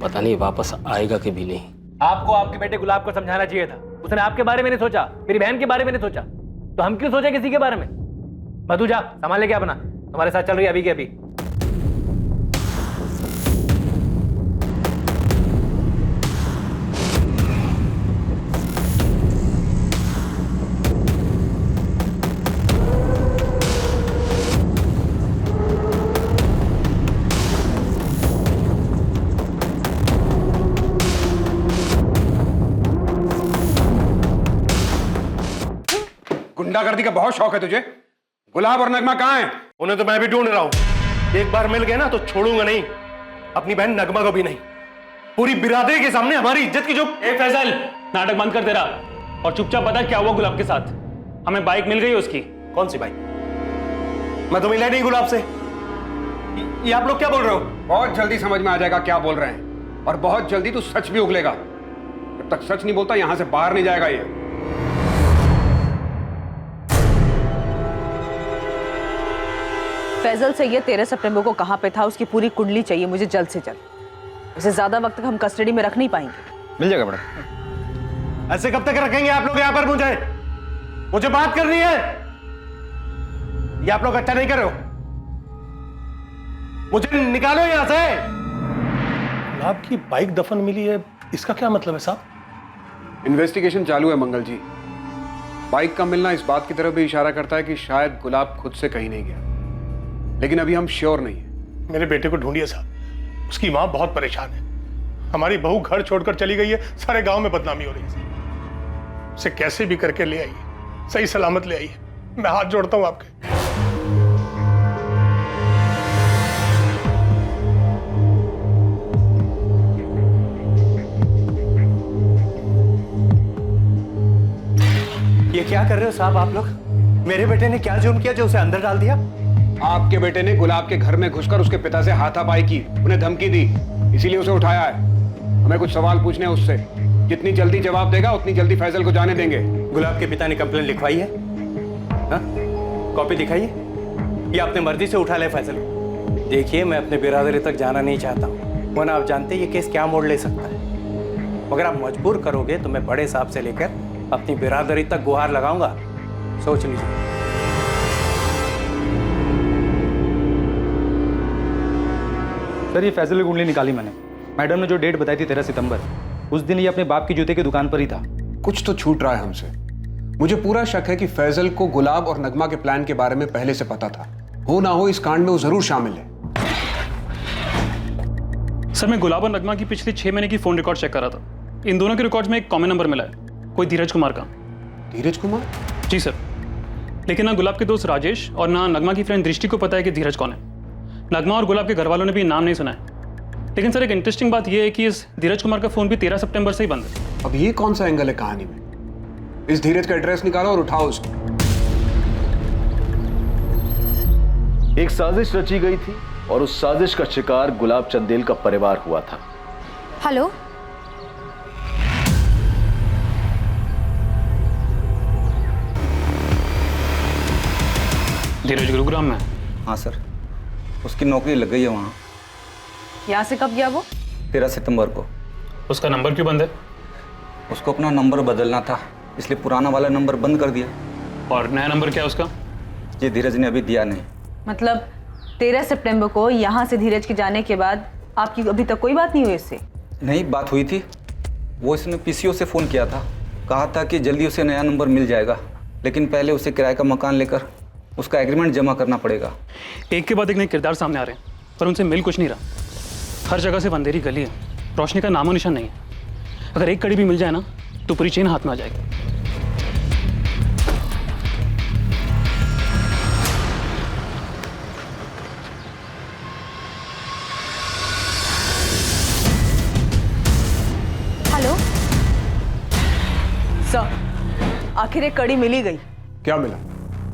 पता नहीं वापस आएगा कि भी नहीं। आपको आपके बेटे गुलाब को समझाना चाहिए था, उसने आपके बारे में नहीं सोचा, मेरी बहन के बारे में नहीं सोचा, तो हम क्यों सोचे किसी के बारे में। मधु जा, सामान लेके अपना, तुम्हारे साथ चल रही है अभी के अभी। गुंडागर्दी का बहुत शौक है तुझे। गुलाब और नगमा कहाँ हैं? उन्हें तो मैं भी ढूंढ रहा हूं। एक बार मिल गए ना तो छोड़ूंगा नहीं, अपनी बहन नगमा को भी नहीं। पूरी बिरादरी के सामने हमारी इज्जत की जो। फैजल, नाटक बंद कर दे रहा और चुपचाप बता क्या हुआ गुलाब के साथ। हमें बाइक मिल गई उसकी। कौन सी बाइक? मैं तो मिला नहीं गुलाब से। ये आप लोग क्या बोल रहे हो? बहुत जल्दी समझ में आ जाएगा क्या बोल रहे हैं, और बहुत जल्दी तू सच भी उगलेगा। जब तक सच नहीं बोलता यहां से बाहर नहीं जाएगा ये। फैजल से ये 13 सितंबर को कहाँ पे था उसकी पूरी कुंडली चाहिए मुझे जल्द से जल्द। उसे ज्यादा वक्त तक हम कस्टडी में रख नहीं पाएंगे। मिल जाएगा मैडम। ऐसे कब तक रखेंगे आप लोग यहाँ पर? मुझे बात करनी है। ये आप लोग अच्छा नहीं कर रहे हो, मुझे निकालो यहां से। गुलाब की बाइक दफन मिली है, इसका क्या मतलब है साहब? इन्वेस्टिगेशन चालू है मंगल जी। बाइक का मिलना इस बात की तरफ भी इशारा करता है कि शायद गुलाब खुद से कहीं नहीं गया, लेकिन अभी हम श्योर नहीं है। मेरे बेटे को ढूंढिए साहब, उसकी माँ बहुत परेशान है। हमारी बहू घर छोड़कर चली गई है, सारे गांव में बदनामी हो रही है। उसे कैसे भी करके ले आइए, सही सलामत ले आइए। मैं हाथ जोड़ता हूं आपके। ये क्या कर रहे हो साहब आप लोग? मेरे बेटे ने क्या जुर्म किया जो उसे अंदर डाल दिया? आपके बेटे ने गुलाब के घर में घुसकर उसके पिता से हाथापाई की, उन्हें धमकी दी, इसीलिए उसे उठाया है। हमें कुछ सवाल पूछने हैं उससे। जितनी जल्दी जवाब देगा उतनी जल्दी फैजल को जाने देंगे। गुलाब के पिता ने कंप्लेंट लिखवाई है? कॉपी दिखाइए। ये अपने मर्जी से उठा ले फैजल। देखिए, मैं अपने बिरादरी तक जाना नहीं चाहता हूँ, वरना आप जानते हैं ये केस क्या मोड़ ले सकता है। मगर आप मजबूर करोगे तो मैं बड़े साहब से लेकर अपनी बिरादरी तक गुहार लगाऊंगा। सोच लीजिए। सर, ये फैजल की कुंडली निकाली मैंने। मैडम ने जो डेट बताई थी 13 सितंबर, उस दिन ये अपने बाप की जूते की दुकान पर ही था। कुछ तो छूट रहा है हमसे। मुझे पूरा शक है कि फैजल को गुलाब और नगमा के प्लान के बारे में पहले से पता था। हो ना हो इस कांड में वो जरूर शामिल है। सर, मैं गुलाब और नगमा की पिछले 6 महीने की फोन रिकॉर्ड चेक कर रहा था। इन दोनों के रिकॉर्ड्स में एक कॉमन नंबर मिला है, कोई धीरज कुमार का। धीरज कुमार? जी सर, लेकिन ना गुलाब के दोस्त राजेश और ना नगमा की फ्रेंड दृष्टि को पता है कि धीरज कौन है। नगमा और गुलाब के घर वालों ने भी नाम नहीं सुना है। लेकिन सर, एक इंटरेस्टिंग बात यह है कि इस धीरज कुमार का फोन भी 13 सितंबर से ही बंद है। अब ये कौन सा एंगल है कहानी में? इस धीरज का एड्रेस निकालो और उठाओ उसको। एक साजिश रची गई थी और उस साजिश का शिकार गुलाब चंदेल का परिवार हुआ था। हेलो, धीरज गुरुग्राम में? हाँ सर, उसकी नौकरी लग गई है वहाँ। यहाँ से कब गया वो? 13 सितंबर को। उसका नंबर क्यों बंद है? उसको अपना नंबर बदलना था, इसलिए पुराना वाला नंबर बंद कर दिया। और नया नंबर क्या है उसका? ये धीरज ने अभी दिया नहीं। मतलब 13 सितंबर को यहाँ से धीरज के जाने के बाद आपकी अभी तक कोई बात नहीं हुई इससे? नहीं, बात हुई थी। वो इसने पीसीओ से फ़ोन किया था, कहा था कि जल्दी उसे नया नंबर मिल जाएगा, लेकिन पहले उसे किराए का मकान लेकर उसका एग्रीमेंट जमा करना पड़ेगा। एक के बाद एक नए किरदार सामने आ रहे हैं, पर उनसे मिल कुछ नहीं रहा। हर जगह से अंधेरी गली है, रोशनी का नामो निशान नहीं है। अगर एक कड़ी भी मिल जाए ना तो पूरी चेन हाथ में आ जाएगी। हेलो, सर, आखिर एक कड़ी मिली गई। क्या मिला?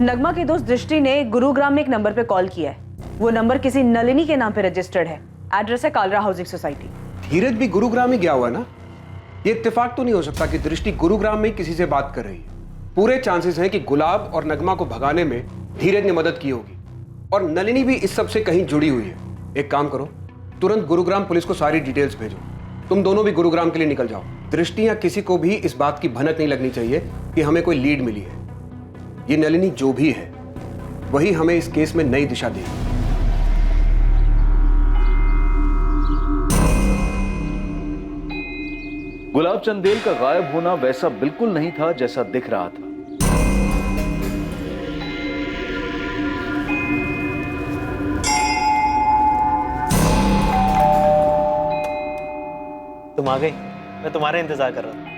नगमा के दोस्त दृष्टि ने गुरुग्राम में एक नंबर पे कॉल किया है। वो नंबर किसी नलिनी के नाम पे रजिस्टर्ड है। एड्रेस है कालरा हाउसिंग सोसाइटी। धीरज भी गुरुग्राम ही गया हुआ है ना? ये इत्तेफाक तो नहीं हो सकता कि दृष्टि गुरुग्राम में ही किसी से बात कर रही है। पूरे चांसेस हैं कि गुलाब और नगमा को भगाने में धीरज ने मदद की होगी और नलिनी भी इस सब से कहीं जुड़ी हुई है। एक काम करो, तुरंत गुरुग्राम पुलिस को सारी डिटेल्स भेजो। तुम दोनों भी गुरुग्राम के लिए निकल जाओ। दृष्टि या किसी को भी इस बात की भनक नहीं लगनी चाहिए कि हमें कोई लीड मिली है। ये नलिनी जो भी है वही हमें इस केस में नई दिशा देगी। गुलाब चंदेल का गायब होना वैसा बिल्कुल नहीं था जैसा दिख रहा था। तुम आ गई, मैं तुम्हारा इंतजार कर रहा था।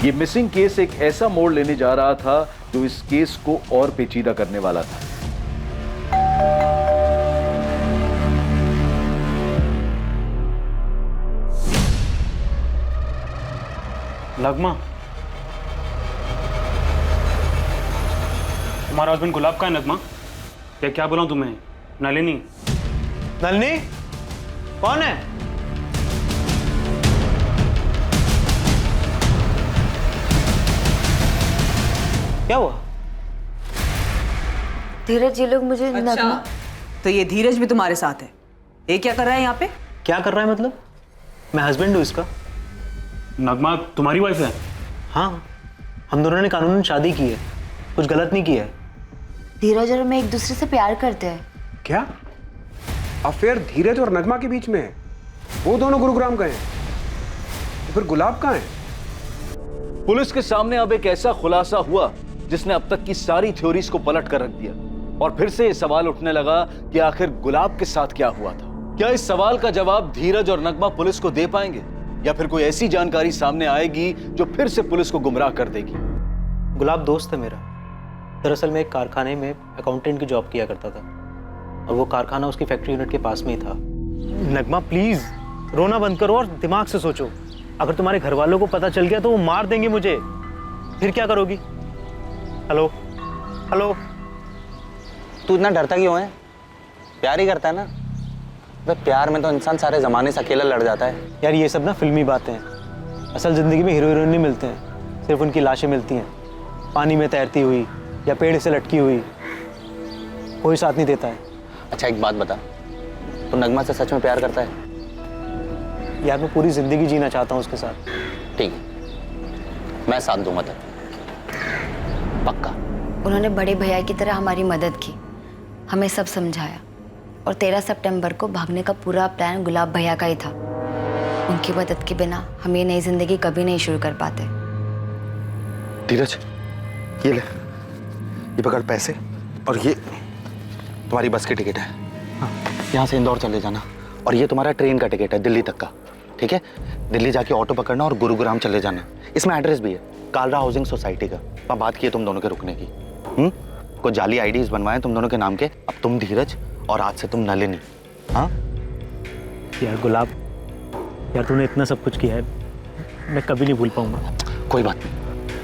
ये मिसिंग केस एक ऐसा मोड़ लेने जा रहा था जो इस केस को और पेचीदा करने वाला था। नगमा, तुम्हारा हस्बैंड गुलाब का है नगमा? या क्या बुलाऊं तुम्हें? नलिनी? नलिनी कौन है? क्या हुआ? धीरज, ये लोग मुझे अच्छा, तो ये धीरज भी तुम्हारे साथ है? ये क्या कर रहा है यहाँ पे? क्या कर रहा है मतलब? मैं हस्बैंड हूँ इसका। नगमा तुम्हारी वाइफ है? हाँ, हम दोनों ने कानूनन शादी की है, कुछ गलत नहीं किया है। धीरज और मैं एक दूसरे से प्यार करते हैं। क्या अफेयर धीरज और नगमा के बीच में है? वो दोनों गुरुग्राम गए हैं, तो फिर गुलाब कहाँ है? पुलिस के सामने अब एक ऐसा खुलासा हुआ जिसने अब तक की सारी थ्योरीज को पलट कर रख दिया और फिर से ये सवाल उठने लगा कि आखिर गुलाब के साथ क्या हुआ था। क्या इस सवाल का जवाब धीरज और नगमा पुलिस को दे पाएंगे या फिर कोई ऐसी जानकारी सामने आएगी जो फिर से पुलिस को गुमराह कर देगी? गुलाब दोस्त है मेरा। दरअसल मैं एक कारखाने में अकाउंटेंट की जॉब किया करता था और वो कारखाना उसकी फैक्ट्री यूनिट के पास में ही था। नगमा प्लीज रोना बंद करो और दिमाग से सोचो। अगर तुम्हारे घर वालों को पता चल गया तो वो मार देंगे मुझे, फिर क्या करोगी? हेलो हेलो, तू इतना डरता क्यों है? प्यार ही करता है ना? तो प्यार में तो इंसान सारे जमाने से अकेला लड़ जाता है। यार ये सब ना फिल्मी बातें हैं। असल जिंदगी में हीरो हीरोइन नहीं मिलते हैं, सिर्फ उनकी लाशें मिलती हैं, पानी में तैरती हुई या पेड़ से लटकी हुई। कोई साथ नहीं देता है। अच्छा एक बात बता, तू नगमा से सच में प्यार करता है? यार मैं पूरी जिंदगी जीना चाहता हूँ उसके साथ। ठीक है, मैं साथ दूंगा तेरा, पक्का। उन्होंने बड़े भैया की तरह हमारी मदद की, हमें सब समझाया और 13 सितंबर को भागने का पूरा प्लान गुलाब भैया का ही था। उनकी मदद के बिना हम ये नई जिंदगी कभी नहीं शुरू कर पाते। धीरज ये ले, ये पकड़ पैसे और ये तुम्हारी बस की टिकट है। हाँ, यहाँ से इंदौर चले जाना और ये तुम्हारा ट्रेन का टिकट है दिल्ली तक का। ठीक है, दिल्ली जाके ऑटो पकड़ना और गुरुग्राम चले जाना। इसमें एड्रेस भी है, कालरा हाउसिंग सोसाइटी का। वहाँ बात की है तुम दोनों के रुकने की। कुछ जाली आईडीज बनवाए तुम दोनों के नाम के। अब तुम धीरज और आज से तुम नलिनी। हाँ यार गुलाब, यार तूने इतना सब कुछ किया है, मैं कभी नहीं भूल पाऊंगा। कोई बात नहीं।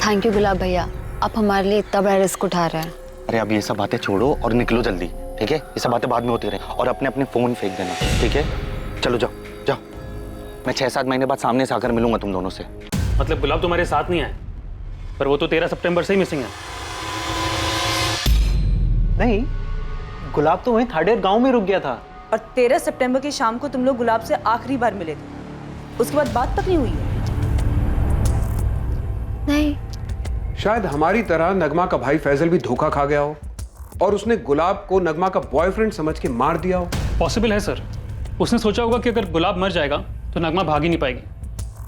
थैंक यू गुलाब भैया, आप हमारे लिए इतना बड़ा रिस्क उठा रहे हैं। अरे अब ये सब बातें छोड़ो और निकलो जल्दी, ठीक है? ये सब बातें बाद में होती रहे और अपने अपने फोन फेंक देना, ठीक है? चलो जाओ जाओ, मैं 6-7 महीने बाद सामने से आकर मिलूंगा तुम दोनों से। मतलब गुलाब तुम्हारे साथ नहीं आए, पर वो तो 13 सितंबर से ही मिसिंग है। नहीं, गुलाब तो वहीं थाडेर गांव में रुक गया था। और 13 सितंबर की शाम को तुम लोग गुलाब से आखिरी बार मिले थे, उसके बाद बात तक नहीं हुई है? नहीं। शायद हमारी तरह नगमा का भाई फैजल भी धोखा खा गया हो और उसने गुलाब को नगमा का बॉयफ्रेंड समझ के मार दिया हो। पॉसिबल है सर। उसने सोचा होगा कि अगर गुलाब मर जाएगा तो नगमा भाग ही नहीं पाएगी,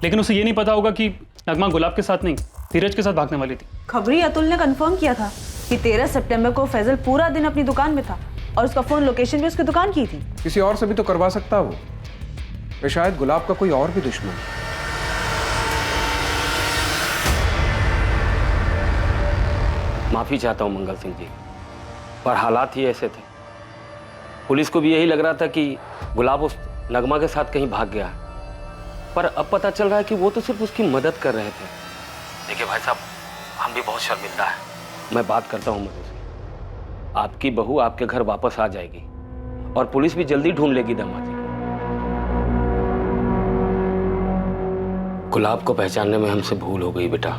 लेकिन उसे ये नहीं पता होगा कि नगमा गुलाब के साथ नहीं धीरज के साथ भागने वाली थी। खबरी अतुल ने कंफर्म किया था कि 13 सितंबर को फैजल पूरा दिन अपनी दुकान में था और उसका फोन लोकेशन भी उसकी दुकान की थी। किसी और से भी तो करवा सकता वो, या शायद गुलाब का कोई और भी दुश्मन। माफ़ी चाहता हूँ मंगल सिंह जी, पर हालात ही ऐसे थे। पुलिस को भी यही लग रहा था कि गुलाब उस नगमा के साथ कहीं भाग गया है, पर अब पता चल रहा है कि वो तो सिर्फ उसकी मदद कर रहे थे। देखिए भाई साहब, हम भी बहुत शर्मिंदा है। मैं बात करता हूँ मधु से, आपकी बहू आपके घर वापस आ जाएगी और पुलिस भी जल्दी ढूंढ लेगी दामाजी को। गुलाब को पहचानने में हमसे भूल हो गई बेटा।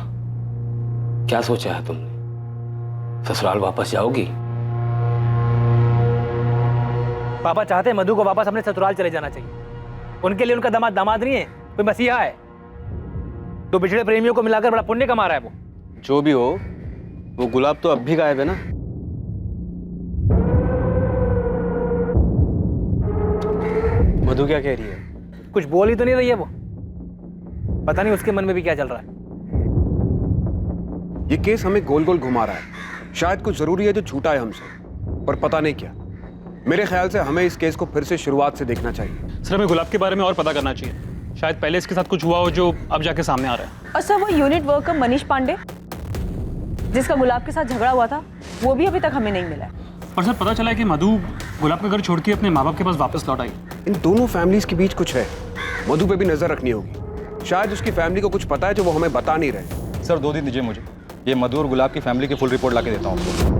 क्या सोचा है तुमने? ससुराल वापस जाओगी? पापा चाहते हैं मधु को वापस अपने ससुराल चले जाना चाहिए। उनके लिए उनका दामाद दामाद नहीं है, कोई मसीहा है। तो बिछड़े प्रेमियों को मिलाकर बड़ा पुण्य कमा रहा है वो। जो भी हो, वो गुलाब तो अब भी गायब है ना। मधु क्या कह रही है? कुछ बोल ही तो नहीं रही है वो। पता नहीं उसके मन में भी क्या चल रहा है। ये केस हमें गोल गोल घुमा रहा है। शायद कुछ जरूरी है जो छूटा है हमसे, पर पता नहीं क्या। मेरे ख्याल से हमें इस केस को फिर से शुरुआत से देखना चाहिए। सर, हमें गुलाब के बारे में और पता करना चाहिए। शायद पहले इसके साथ कुछ हुआ हो जो अब जाके सामने आ रहा है। और सर, वो यूनिट वर्कर मनीष पांडे जिसका गुलाब के साथ झगड़ा हुआ था, वो भी अभी तक हमें नहीं मिला है। और सर, पता चला है कि मधु गुलाब का घर छोड़ के अपने माँ बाप के पास वापस लौट आई। इन दोनों फैमिलीज के बीच कुछ है। मधु पे भी नजर रखनी होगी। शायद उसकी फैमिली को कुछ पता है जो वो हमें बता नहीं रहे। सर 2 दिन दीजिए मुझे, ये मधु और गुलाब की फैमिली की फुल रिपोर्ट ला के देता हूँ आपको।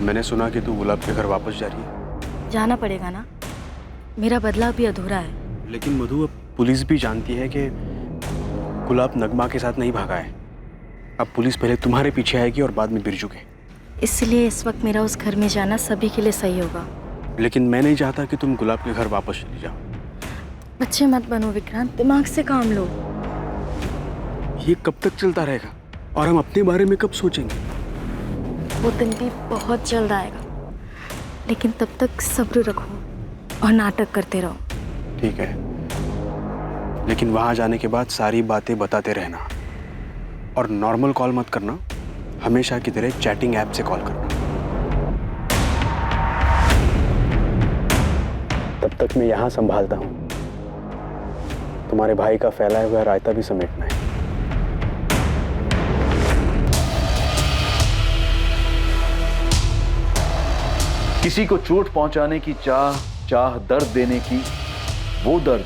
मैंने सुना कि तू गुलाब के घर वापस जा रही है। जाना पड़ेगा ना, मेरा बदला भी अधूरा है। लेकिन मधु, अब पुलिस भी जानती है कि गुलाब नगमा के साथ नहीं भागा है। अब पुलिस पहले तुम्हारे पीछे आएगी और बाद में बिरजू के। इसलिए इस वक्त मेरा उस घर में जाना सभी के लिए सही होगा। लेकिन मैं नहीं चाहता कि तुम गुलाब के घर वापस चली जाओ। बच्चे मत बनो विक्रांत, दिमाग से काम लो। ये कब तक चलता रहेगा और हम अपने बारे में कब सोचेंगे? वो दिन भी बहुत जल्द आएगा, लेकिन तब तक सब्र रखो और नाटक करते रहो। ठीक है, लेकिन वहां जाने के बाद सारी बातें बताते रहना और नॉर्मल कॉल मत करना, हमेशा की तरह चैटिंग ऐप से कॉल करना। तब तक मैं यहाँ संभालता हूँ। तुम्हारे भाई का फैलाया हुआ रायता भी समेटना है। किसी को चोट पहुंचाने की चाह दर्द देने की, वो दर्द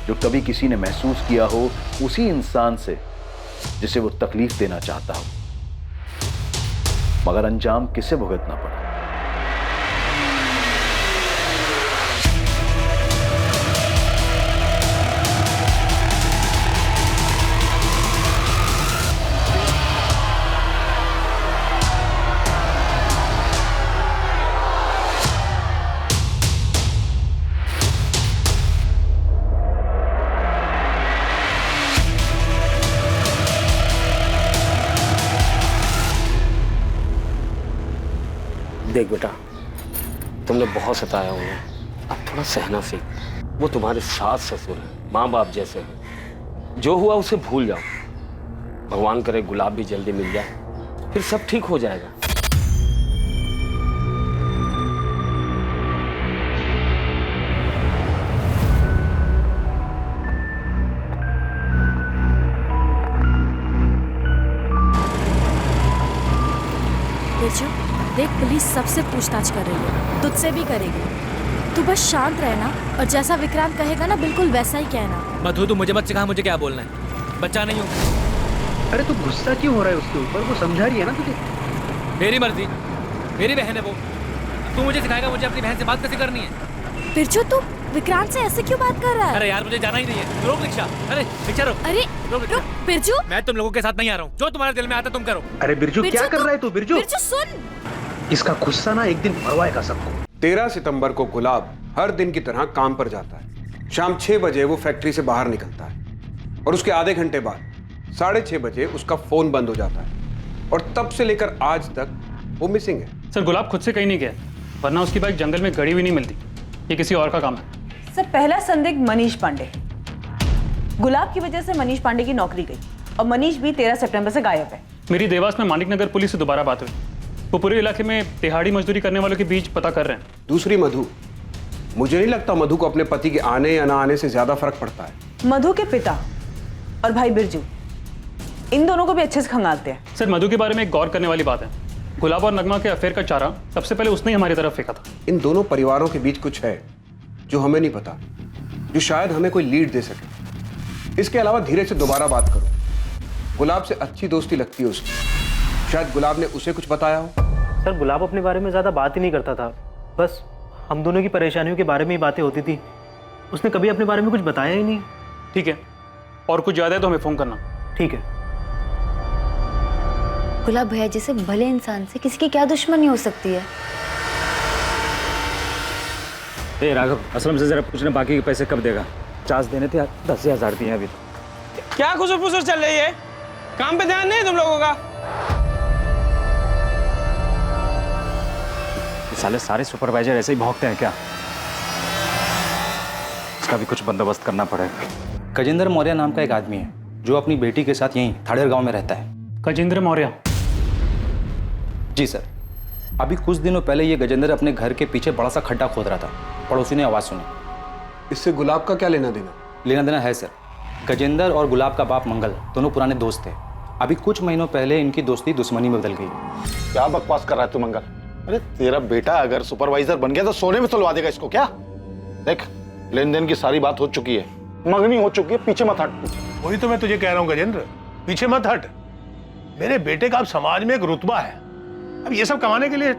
जो कभी किसी ने महसूस किया हो उसी इंसान से जिसे वो तकलीफ देना चाहता हो, मगर अंजाम किसे भुगतना पड़ा। देख बेटा, तुमने बहुत सताया उन्हें, अब थोड़ा सहना सीख। वो तुम्हारे सास ससुर हैं, माँ बाप जैसे हैं। जो हुआ उसे भूल जाओ। भगवान करे गुलाब भी जल्दी मिल जाए, फिर सब ठीक हो जाएगा। पुलिस सबसे पूछताछ कर रही है, तुझसे भी करेगी। तू बस शांत रहना और जैसा विक्रांत कहेगा ना बिल्कुल वैसा ही कहना। मधु तू मुझे मत सिखा मुझे क्या बोलना है, बच्चा नहीं हूँ। अरे तू गुस्सा क्यों हो रहा है उसके ऊपर? वो समझा रही है ना तुझे। मेरी मर्जी, मेरी बहन है वो। तू मुझे सिखाएगा मुझे अपनी बहन से बात कैसे करनी है? बिरजू तू विक्रांत से ऐसे क्यों बात कर रहा है? अरे यार मुझे जाना ही नहीं है। रोक रिक्शा। अरे रिक्शा रोक। अरे रोक बिरजू। मैं तुम लोगों के साथ नहीं आ रहा हूँ। जो तुम्हारे दिल में आता तुम करो। अरे बिरजू क्या कर रहा है तू? बिरजू बिरजू सुन, इसका गुस्सा ना एक दिन भरवाएगा सबको। 13 सितंबर को गुलाब हर दिन की तरह काम पर जाता है। शाम 6 बजे वो फैक्ट्री से बाहर निकलता है और उसके आधे घंटे बाद 6:30 बजे उसका फोन बंद हो जाता है और तब से लेकर आज तक वो मिसिंग है। सर गुलाब खुद से कहीं नहीं गया, वरना उसकी बाइक जंगल में गड़ी हुई नहीं मिलती। ये किसी और का काम है। सर पहला संदिग्ध मनीष पांडे। गुलाब की वजह से मनीष पांडे की नौकरी गई और मनीष भी 13 सितंबर से गायब है। मेरी देवास में मानिक नगर पुलिस से दोबारा बात हुई। वो पूरे इलाके में दिहाड़ी मजदूरी करने वालों के बीच पता कर रहे हैं। दूसरी मधु, मुझे नहीं लगता मधु को अपने पति के आने या ना आने से ज्यादा फर्क पड़ता है। मधु के पिता और भाई बिरजू, इन दोनों को भी अच्छे से खंगालते हैं। सर मधु के बारे में एक गौर करने वाली बात है, गुलाब और नगमा के अफेयर का चारा सबसे पहले उसने ही हमारी तरफ फेंका था। इन दोनों परिवारों के बीच कुछ है जो हमें नहीं पता, जो शायद हमें कोई लीड दे सके। इसके अलावा धीरे से दोबारा बात करो। गुलाब से अच्छी दोस्ती लगती है उसकी, शायद गुलाब ने उसे कुछ बताया हो। सर गुलाब अपने बारे में ज़्यादा बात ही नहीं करता था, बस हम दोनों की परेशानियों के बारे में ही बातें होती थी। उसने कभी अपने बारे में कुछ बताया ही नहीं। ठीक है, और कुछ ज़्यादा है तो हमें फ़ोन करना। ठीक है। गुलाब भैया जैसे भले इंसान से किसी की क्या दुश्मनी हो सकती है? ए राघव, असलम से जरा पूछना बाकी के पैसे कब देगा? 50 देने थे, 10,000 दिए अभी। क्या खुसर फुसर चल रही है? काम पे ध्यान नहीं तुम लोगों का? साले सारे सुपरवाइजर ऐसे ही भौंकते हैं क्या? इसका भी कुछ बंदोबस्त करना पड़ेगा। गजेंद्र मौर्य नाम का एक आदमी है जो अपनी बेटी के साथ यहीं थाड़ेर गांव में रहता है। गजेंद्र मौर्य? जी सर। अभी कुछ दिनों पहले ये गजेंद्र अपने घर के पीछे बड़ा सा खड्डा खोद रहा था। पड़ोसी ने आवाज़ सुनी। इससे गुलाब का क्या लेना देना? लेना देना है सर। गजेंद्र और गुलाब का बाप मंगल दोनों पुराने दोस्त थे। अभी कुछ महीनों पहले इनकी दोस्ती दुश्मनी में बदल गई। क्या बकवास कर रहा है तू मंगल? अरे तेरा बेटा अगर सुपरवाइजर बन गया तो सोने में तुलवा देगा इसको क्या? देख, लेन देन की सारी बात हो चुकी है, मंगनी हो चुकी है, पीछे मत हट। वही तो मैं तुझे कह रहा हूँ गजेंद्र, पीछे मत हट। मेरे बेटे का अब समाज में एक रुतबा है, अब ये सब कमाने के लिए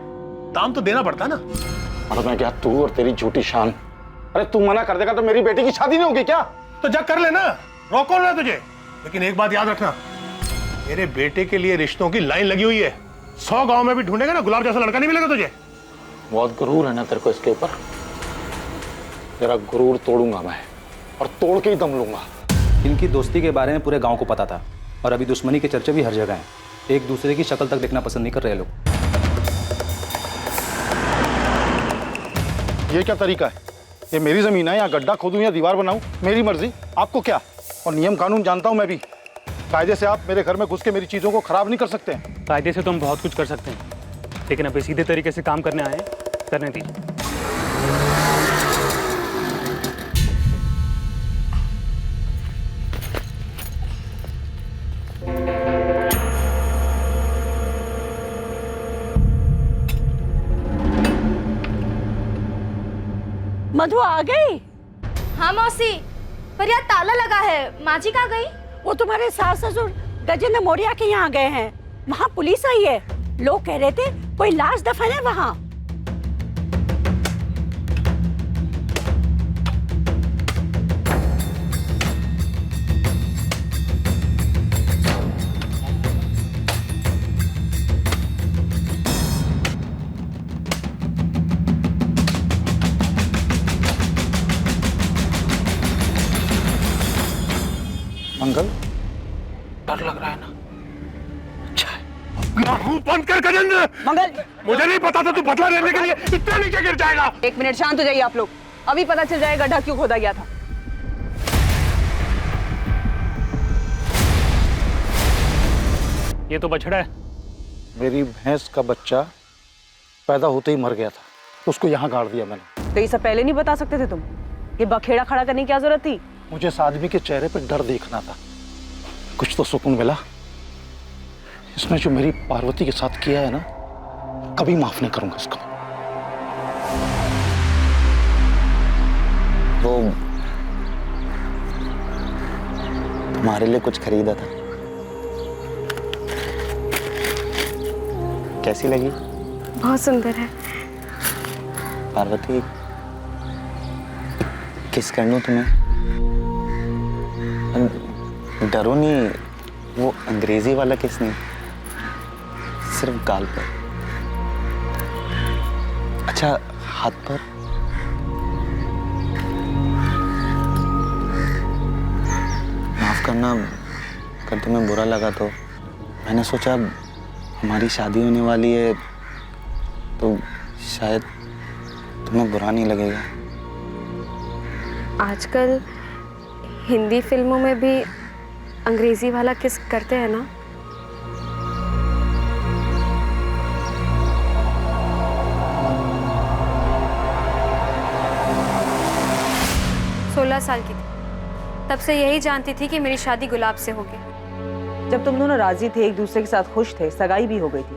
दाम तो देना पड़ता ना। और मैं क्या, तू और तेरी झूठी शान। अरे तू मना कर देगा तो मेरी बेटी की शादी नहीं होगी क्या? तो जग कर लेना, रोको ना तुझे। लेकिन एक बात याद रखना, मेरे बेटे के लिए रिश्तों की लाइन लगी हुई है। 100 गांव में भी ढूंढेगा ना, गुलाब जैसा लड़का नहीं मिलेगा तुझे। बहुत गुरूर है ना तेरे को इसके ऊपर। तेरा गुरूर तोड़ूंगा मैं, और तोड़ के ही दम लूंगा। इनकी दोस्ती के बारे में पूरे गांव को पता था और अभी दुश्मनी के चर्चे भी हर जगह हैं। एक दूसरे की शक्ल तक देखना पसंद नहीं कर रहे लोग। ये क्या तरीका है? ये मेरी जमीन है, यहाँ गड्ढा खोदूं या दीवार बनाऊं, मेरी मर्जी। आपको क्या? और नियम कानून जानता हूं मैं भी। कायदे से आप मेरे घर में घुस के मेरी चीजों को खराब नहीं कर सकते हैं। कायदे से तो हम बहुत कुछ कर सकते हैं, लेकिन अभी सीधे तरीके से काम करने आए हैं, करने दीजिए। मधु आ गई? हाँ मौसी, पर यार ताला लगा है। माँ जी कहाँ गई? वो तुम्हारे सास ससुर गजेंद्र मौर्य के यहाँ गए हैं। वहाँ पुलिस आई है, लोग कह रहे थे कोई लाश दफन है वहाँ। मंगल, डर लग रहा है ना? अच्छा है। अपना मुंह बंद कर गजेंद्र। मंगल, मुझे नहीं पता था तू बदला लेने के लिए इतना नीचे गिर जाएगा। 1 मिनट शांत हो जाइए आप लोग, अभी पता चल जाएगा गड्ढा क्यों खोदा गया था। ये तो बछड़ा है। मेरी भैंस का बच्चा पैदा होते ही मर गया था, उसको यहाँ गाड़ दिया मैंने। तो ये सब पहले नहीं बता सकते थे तुम? ये बखेड़ा खड़ा करने की क्या जरूरत थी? मुझे इस आदमी के चेहरे पे डर देखना था, कुछ तो सुकून मिला। इसने जो मेरी पार्वती के साथ किया है ना, कभी माफ नहीं करूंगा इसको। वो तुम्हारे लिए कुछ खरीदा था, कैसी लगी? बहुत सुंदर है। पार्वती, किस कर लूं तुम्हें? डरो नहीं, वो अंग्रेजी वाला किस नहीं, सिर्फ गाल पर। अच्छा, हाथ पर? माफ करना अगर तुम्हें बुरा लगा तो। मैंने सोचा हमारी शादी होने वाली है तो शायद तुम्हें बुरा नहीं लगेगा। आजकल हिंदी फिल्मों में भी अंग्रेजी वाला किस करते हैं ना? साल की थी, तब से यही जानती थी कि मेरी शादी गुलाब से होगी। जब तुम दोनों राजी थे, एक दूसरे के साथ खुश थे, सगाई भी हो गई थी,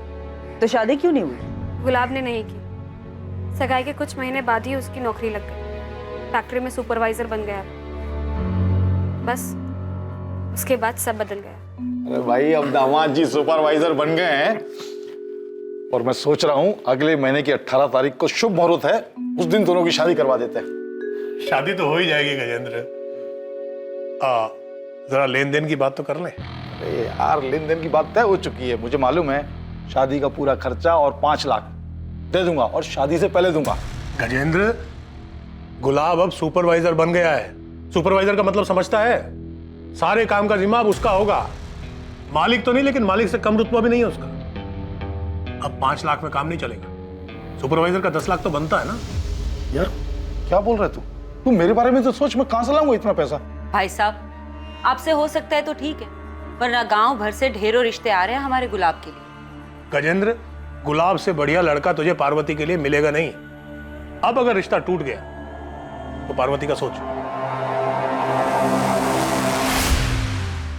तो शादी क्यों नहीं हुई? गुलाब ने नहीं की। सगाई के कुछ महीने बाद ही उसकी नौकरी लग गई। फैक्ट्री में सुपरवाइजर बन गया। बस उसके बाद सब बदल गया। अरे भाई, अब दामाद जी सुपरवाइजर बन गए हैं और मैं सोच रहा हूँ अगले महीने की 18 तारीख को शुभ मुहूर्त है, उस दिन दोनों की शादी करवा देते हैं। शादी तो हो ही जाएगी गजेंद्र। जरा लेन देन की बात तो कर ले। अरे यार, लेन देन की बात तय हो चुकी है, मुझे मालूम है। शादी का पूरा खर्चा और 5 लाख दे दूंगा और शादी से पहले दूंगा। गजेंद्र, गुलाब अब सुपरवाइजर बन गया है। सुपरवाइजर का मतलब समझता है? सारे काम का जिम्मा अब उसका होगा। मालिक तो नहीं, लेकिन मालिक से कम रुतबा भी नहीं है उसका। अब 5 लाख में काम नहीं चलेगा। सुपरवाइजर का 10 लाख तो बनता है ना। यार क्या बोल रहे तू मेरे बारे में तो सोच, मैं कहां से लाऊंगा इतना पैसा? भाई साहब, आपसे हो सकता है तो ठीक है, वरना गांव भर से ढेरों रिश्ते आ रहे हैं हमारे गुलाब के लिए। गजेंद्र, गुलाब से बढ़िया लड़का तुझे पार्वती के लिए मिलेगा नहीं। अब अगर रिश्ता टूट गया तो पार्वती का सोच।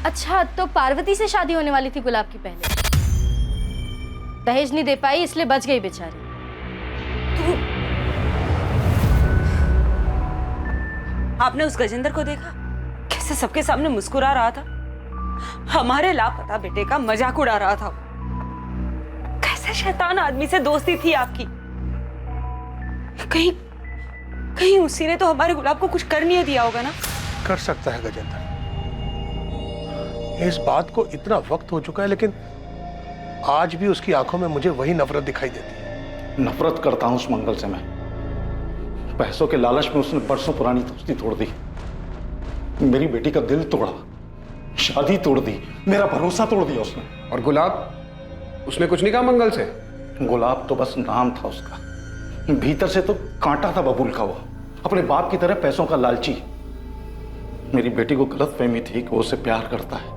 अच्छा, तो पार्वती से शादी होने वाली थी गुलाब की पहले। दहेज नहीं दे पाई इसलिए बच गई बेचारी। आपने उस गजेंद्र को देखा कैसे सबके सामने मुस्कुरा रहा था? हमारे लापता बेटे का मजाक उड़ा रहा था। कैसे शैतान आदमी से दोस्ती थी आपकी। कहीं कहीं उसी ने तो हमारे गुलाब को कुछ कर नहीं दिया होगा ना? कर सकता है गजेंद्र, इस बात को इतना वक्त हो चुका है, लेकिन आज भी उसकी आंखों में मुझे वही नफरत दिखाई देती है। नफरत करता हूं उस मंगल से मैं। पैसों के लालच में उसने बरसों पुरानी दोस्ती तोड़ दी, मेरी बेटी का दिल तोड़ा, शादी तोड़ दी, मेरा भरोसा तोड़ दिया उसने। और गुलाब, उसने कुछ नहीं कहा मंगल से? गुलाब तो बस नाम था उसका, भीतर से तो कांटा था बबूल का। वो अपने बाप की तरह पैसों का लालची। मेरी बेटी को गलतफहमी थी कि वो उससे प्यार करता है।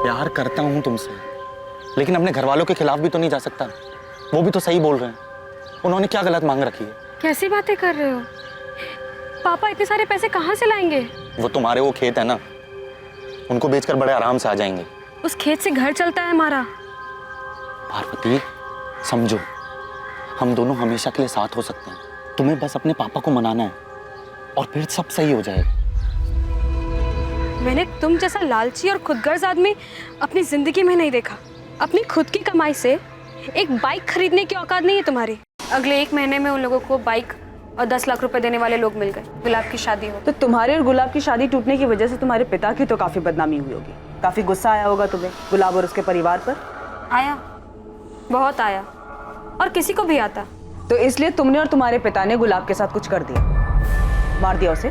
प्यार करता हूं तुमसे, लेकिन अपने घर वालों के खिलाफ भी तो नहीं जा सकता। वो भी तो सही बोल रहे हैं। उन्होंने क्या गलत मांग रखी है? कैसी बातें कर रहे हो? पापा इतने सारे पैसे कहाँ से लाएंगे? वो तुम्हारे वो खेत है ना, उनको बेचकर बड़े आराम से आ जाएंगे। उस खेत से घर चलता है हमारा। पार्वती, समझो, हम दोनों हमेशा के लिए साथ हो सकते हैं। तुम्हें बस अपने पापा को मनाना है और फिर सब सही हो जाएगा। मैंने तुम जैसा लालची और खुदगर्ज आदमी अपनी जिंदगी में नहीं देखा। अपनी खुद की कमाई से एक बाइक खरीदने की औकात नहीं है तुम्हारी। अगले 1 महीने में उन लोगों को बाइक और 10 लाख रुपए देने वाले लोग मिल गए। गुलाब की शादी हो तो तुम्हारे और गुलाब की शादी टूटने की वजह से तुम्हारे पिता की तो काफी बदनामी हुई होगी। काफी गुस्सा आया होगा तुम्हें गुलाब और उसके परिवार पर। आया, बहुत आया, और किसी को भी आता। तो इसलिए तुमने और तुम्हारे पिता ने गुलाब के साथ कुछ कर दिया, मार दिया उसे।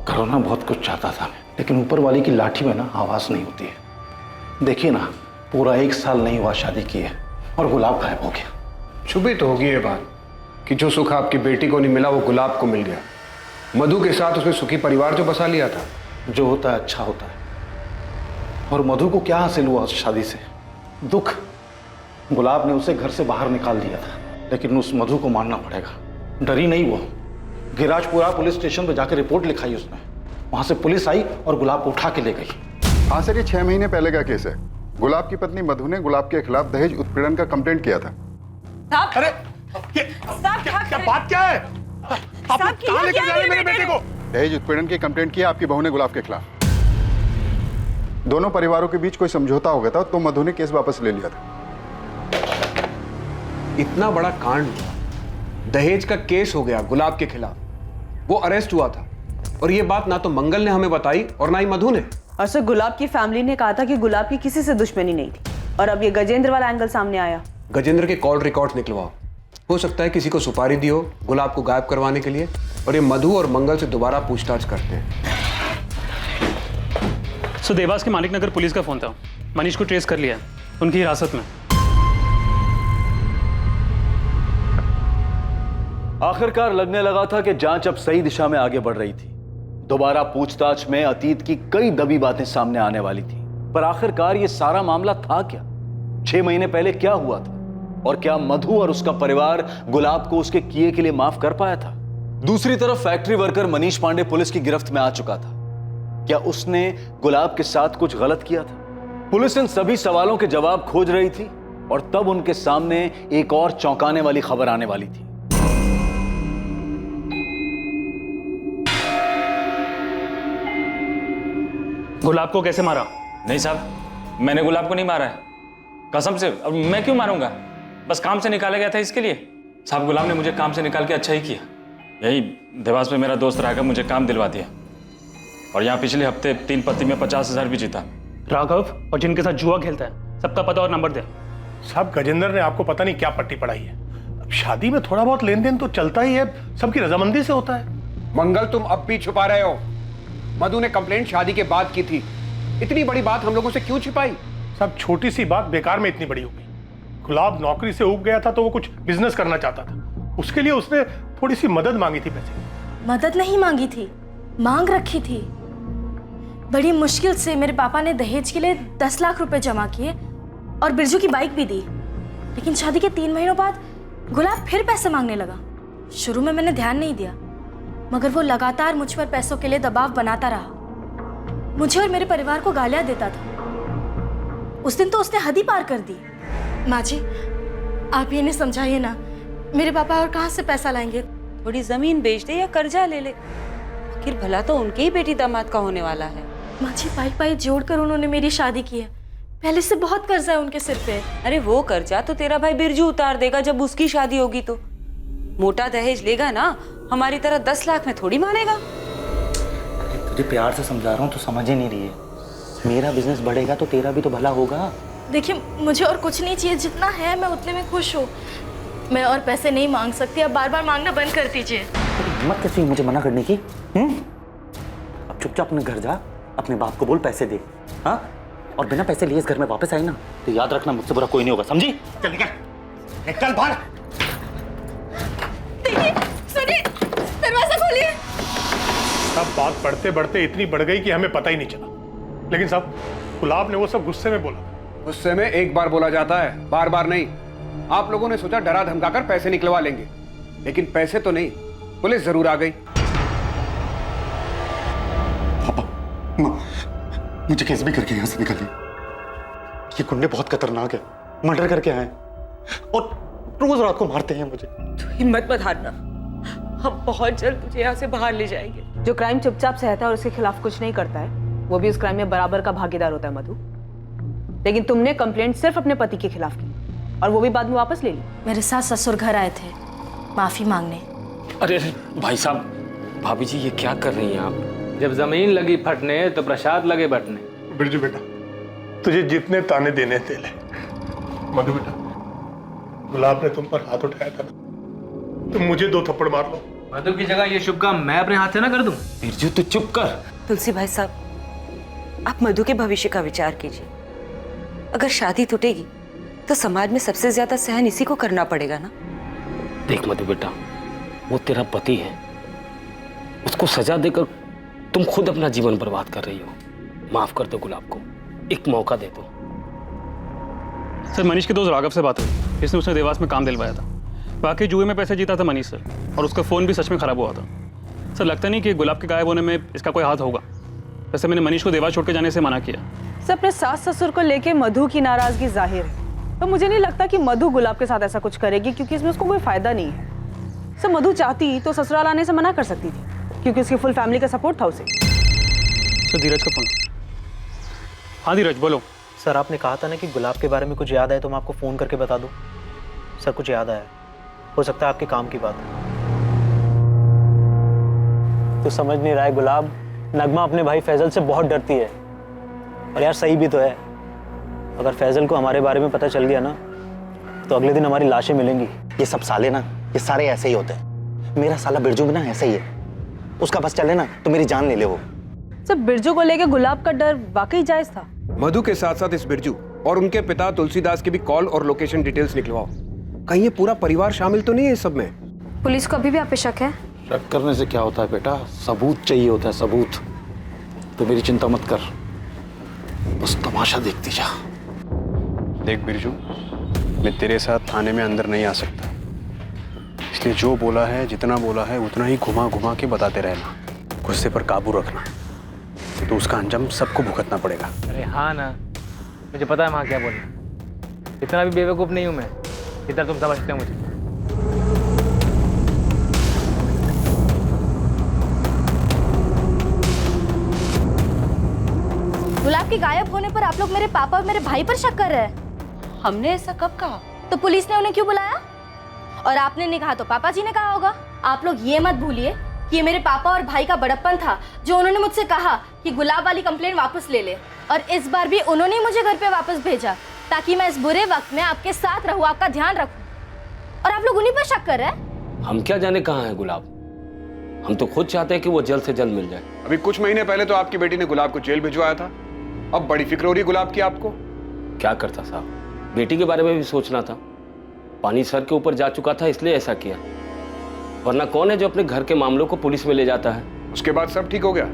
करना बहुत कुछ चाहता था मैं, लेकिन ऊपर वाली की लाठी में ना आवाज नहीं होती है। देखिए ना, पूरा 1 साल नहीं हुआ शादी किए और गुलाब गायब हो गया। छुपी तो होगी ये बात कि जो सुख आपकी बेटी को नहीं मिला वो गुलाब को मिल गया। मधु के साथ उसने सुखी परिवार जो बसा लिया था। जो होता है अच्छा होता है। और मधु को क्या हासिल हुआ उस शादी से? दुख। गुलाब ने उसे घर से बाहर निकाल दिया था, लेकिन उस मधु को मानना पड़ेगा। डरी नहीं वो, गिराजपुरा पुलिस स्टेशन पर जाकर रिपोर्ट लिखाई उसने। वहां से पुलिस आई और गुलाब को उठा के ले गई। हाँ सर, ये 6 महीने पहले का केस है। गुलाब की पत्नी मधु ने गुलाब के खिलाफ दहेज उत्पीड़न का कंप्लेंट किया था। अरे क्या बात क्या है? आप कहाँ लेकर जा रहे हैं मेरे बेटे को? दहेज उत्पीड़न की कंप्लेंट किया आपकी बहू ने गुलाब के खिलाफ। दोनों परिवारों के बीच कोई समझौता हो गया था तो मधु ने केस वापस ले लिया था। इतना बड़ा कांड, दहेज का केस हो गया गुलाब के खिलाफ, वो अरेस्ट हुआ था और ये बात ना तो मंगल ने हमें बताई और ना ही मधु ने। और सर गुलाब की फैमिली ने कहा था कि गुलाब की किसी से दुश्मनी नहीं थी और अब ये गजेंद्र वाला एंगल सामने आया। गजेंद्र के कॉल रिकॉर्ड्स निकलवाओ, हो सकता है किसी को सुपारी दी हो गुलाब को गायब करवाने के लिए और ये मधु और मंगल से दोबारा पूछताछ करते हैं। सो देवास के मालिक नगर पुलिस का फोन था, मनीष को ट्रेस कर लिया, उनकी हिरासत में। आखिरकार लगने लगा था कि जांच अब सही दिशा में आगे बढ़ रही थी। दोबारा पूछताछ में अतीत की कई दबी बातें सामने आने वाली थी, पर आखिरकार ये सारा मामला था क्या? 6 महीने पहले क्या हुआ था? और क्या मधु और उसका परिवार गुलाब को उसके किए के लिए माफ कर पाया था? दूसरी तरफ factory worker Manish Pandey police की गिरफ्त में आ चुका था। क्या उसने गुलाब के साथ कुछ गलत किया था? पुलिस इन सभी सवालों के जवाब खोज रही थी और तब उनके सामने एक और चौंकाने वाली खबर आने वाली थी। गुलाब को कैसे मारा? नहीं साहब, मैंने गुलाब को नहीं मारा है, कसम से। अब मैं क्यों मारूंगा? बस काम से निकाला गया था इसके लिए। साहब गुलाब ने मुझे काम से निकाल के अच्छा ही किया। यही देवास में मेरा दोस्त राघव मुझे काम दिलवा दिया और यहाँ पिछले हफ्ते 3 पत्ती में 50,000 भी जीता। राघव और जिनके साथ जुआ खेलता है, सबका पता और नंबर दे। साहब गजेंद्र ने आपको पता नहीं क्या पट्टी पढ़ाई है। अब शादी में थोड़ा बहुत लेन देन तो चलता ही है, सबकी रजामंदी से होता है। मंगल तुम अब भी छुपा रहे हो। मधु ने कंप्लेंट शादी के बाद की थी, इतनी बड़ी बात हम लोगों से क्यों छिपाई? सब छोटी सी बात बेकार में इतनी बड़ी हो गई। गुलाब नौकरी से उब गया था तो वो कुछ बिजनेस करना चाहता था, उसके लिए उसने थोड़ी सी मदद मांगी थी। पैसे मदद नहीं मांगी थी, मांग रखी थी। बड़ी मुश्किल से मेरे पापा ने दहेज के लिए 10 लाख रुपए जमा किए और बिरजू की बाइक भी दी। लेकिन शादी के 3 महीनों बाद गुलाब फिर पैसे मांगने लगा। शुरू में मैंने ध्यान नहीं दिया, मगर वो लगातार मुझ पर पैसों के लिए दबाव बनाता रहा। मुझे और मेरे परिवार को गालियां देता था। उस दिन तो उसने हद ही पार कर दी। माँ जी, आप ये नहीं समझाइए ना, मेरे पापा और कहाँ से पैसा लाएंगे? थोड़ी जमीन बेच दे या कर्जा ले ले, आखिर भला तो उनके ही बेटी दामाद का होने वाला है। माँ जी, पाई जोड़कर उन्होंने मेरी शादी की है। पहले से बहुत कर्जा है उनके सिर पे। अरे वो कर्जा तो तेरा भाई बिरजू उतार देगा जब उसकी शादी होगी तो। मोटा दहेज लेगा ना, हमारी तरह 10 लाख में थोड़ी मानेगा। तुझे प्यार से समझा रहा हूँ, तो समझ ही नहीं रही है। मेरा बिजनेस बढ़ेगा तो तेरा भी तो भला होगा। देखिए, मुझे और कुछ नहीं चाहिए, जितना है मैं उतने में खुश हूँ। मैं और पैसे नहीं मांग सकती, अब बार बार मांगना बंद कर दीजिए। हिम्मत कैसी हुई मुझे मना करने की? अब चुपचाप अपने घर जा, अपने बाप को बोल पैसे दे। हाँ, और बिना पैसे लिए इस घर में वापस आई ना तो याद रखना मुझसे बुरा कोई नहीं होगा, समझी? चल निकल, चल बाहर। सुनिए, दरवाजा खोलिए। सब बात बढ़ते बढ़ते इतनी बढ़ गई कि हमें पता ही नहीं चला। लेकिन साहब गुलाब ने वो सब गुस्से में बोला। गुस्से में एक बार बोला जाता है, बार बार नहीं। आप लोगों ने सोचा डरा धमकाकर पैसे निकलवा लेंगे, लेकिन पैसे तो नहीं, पुलिस जरूर आ गई। पापा, माँ, मुझे कैसे भी करके यहाँ से निकालिए। ये गुंडे बहुत खतरनाक है, मर्डर करके आए और रोज रात को मारते हैं मुझे। तो हिम्मत मत हारना, हम बहुत जल्द तुझे यहाँ से बाहर ले जाएंगे। जो क्राइम चुपचाप सहता है और उसके खिलाफ कुछ नहीं करता है, वो भी उस क्राइम में बराबर का भागीदार होता है मधु। लेकिन तुमने कंप्लेंट सिर्फ अपने पति के खिलाफ की और वो भी बाद में वापस ले ली। मेरे साथ ससुर घर आए थे माफी मांगने। अरे भाई साहब, भाभी जी ये क्या कर रही हैं आप? जब जमीन लगी फटने तो प्रसाद लगे बटने। बिरजू बेटा, तुझे जितने ताने देने दे ले। मधु बेटा, गुलाब ने तुम पर हाथ उठाया था ना, तुम मुझे 2 थप्पड़ मार लो। मधु की जगह ये शुभ काम मैं अपने हाथ से ना कर दूं? बिरजू तू चुप कर। तुलसी भाई साहब, आप मधु के भविष्य का विचार कीजिए। अगर शादी टूटेगी तो समाज में सबसे ज्यादा सहन इसी को करना पड़ेगा ना। देख मधु बेटा, वो तेरा पति है, उसको सजा देकर तुम खुद अपना जीवन बर्बाद कर रही हो। माफ कर दो गुलाब को, एक मौका दे दो। सर मनीष के दोस्त राघव से बात हुई, इसने उसने देवास में काम दिलवाया था। बाकी जुए में पैसे जीता था मनीष सर, और उसका फ़ोन भी सच में ख़राब हुआ था। सर लगता नहीं कि गुलाब के गायब होने में इसका कोई हाथ होगा। वैसे मैंने मनीष को देवास छोड़ के जाने से मना किया, से अपने सास ससुर को लेके मधु की नाराजगी जाहिर है, तो मुझे नहीं लगता कि मधु गुलाब के साथ ऐसा कुछ करेगी, क्योंकि इसमें उसको कोई फायदा नहीं है। सर मधु चाहती तो ससुराल आने से मना कर सकती थी, क्योंकि उसकी फुल फैमिली का सपोर्ट था उसे। सर धीरज का फोन। हाँ धीरज बोलो। सर आपने कहा था ना कि गुलाब के बारे में कुछ याद आए तो मैं आपको फ़ोन करके बता दूं। सर कुछ याद आया, हो सकता है आपके काम की बात है। तो समझ नहीं रहा है गुलाब, नगमा अपने भाई फैजल से बहुत डरती है। और यार सही भी तो है, अगर फैजल को हमारे बारे में पता चल गया ना तो अगले दिन हमारी लाशें मिलेंगी। ये सब साले ना, ये सारे ऐसे ही होते हैं। मेरा साला बिरजू भी ना ऐसा ही है, उसका बस चले ना तो मेरी जान ले ले वो। सर बिरजू को लेके गुलाब का डर वाकई जायज था। मधु के साथ साथ इस बिरजू और उनके पिता तुलसीदास की भी कॉल और लोकेशन डिटेल्स निकलवाओ। कहीं ये पूरा परिवार शामिल तो नहीं है इस सब में? पुलिस को अभी भी आप पे शक है? शक करने से क्या होता है बेटा, सबूत चाहिए होता है, सबूत। तो मेरी चिंता मत कर, बस तमाशा देखती जा। देख बिरजू, मैं तेरे साथ थाने में अंदर नहीं आ सकता, इसलिए जो बोला है, जितना बोला है उतना ही घुमा घुमा के बताते रहना। गुस्से पर काबू रखना, तो उसका अंजाम सबको भुगतना पड़ेगा। अरे हाँ ना, मुझे पता है वहाँ क्या बोलना। इतना भी बेवकूफ़ नहीं हूँ मैं, इतना तुम समझते हो मुझे। गुलाब के गायब होने पर आप लोग मेरे पापा और मेरे भाई पर शक कर रहे हैं। हमने ऐसा कब कहा? तो पुलिस ने उन्हें क्यों बुलाया? और आपने नहीं कहा तो पापा जी ने कहा होगा। आप लोग ये मत भूलिए कि ये मेरे पापा और भाई का बड़प्पन था जो उन्होंने मुझसे कहा कि गुलाब वाली कंप्लेंट वापस ले ले, और इस बार भी उन्होंने ही मुझे घर पे वापस भेजा ताकि मैं इस बुरे वक्त में आपके साथ रहूं, आपका ध्यान रखूं। और आप लोग उन्हीं पर शक कर रहे हैं। हम क्या जाने कहाँ है गुलाब, हम तो खुद चाहते हैं कि वो जल्द से जल्द मिल जाए। अभी कुछ महीने पहले तो आपकी बेटी ने गुलाब को जेल भिजवाया था, अब बड़ी फिक्र हो रही गुलाब की आपको। क्या करता साहब, बेटी के बारे में भी सोचना था। पानी सर के ऊपर जा चुका था इसलिए ऐसा किया, वरना कौन है जो अपने घर के मामलों को पुलिस में ले जाता है। उसके बाद सब ठीक हो गया?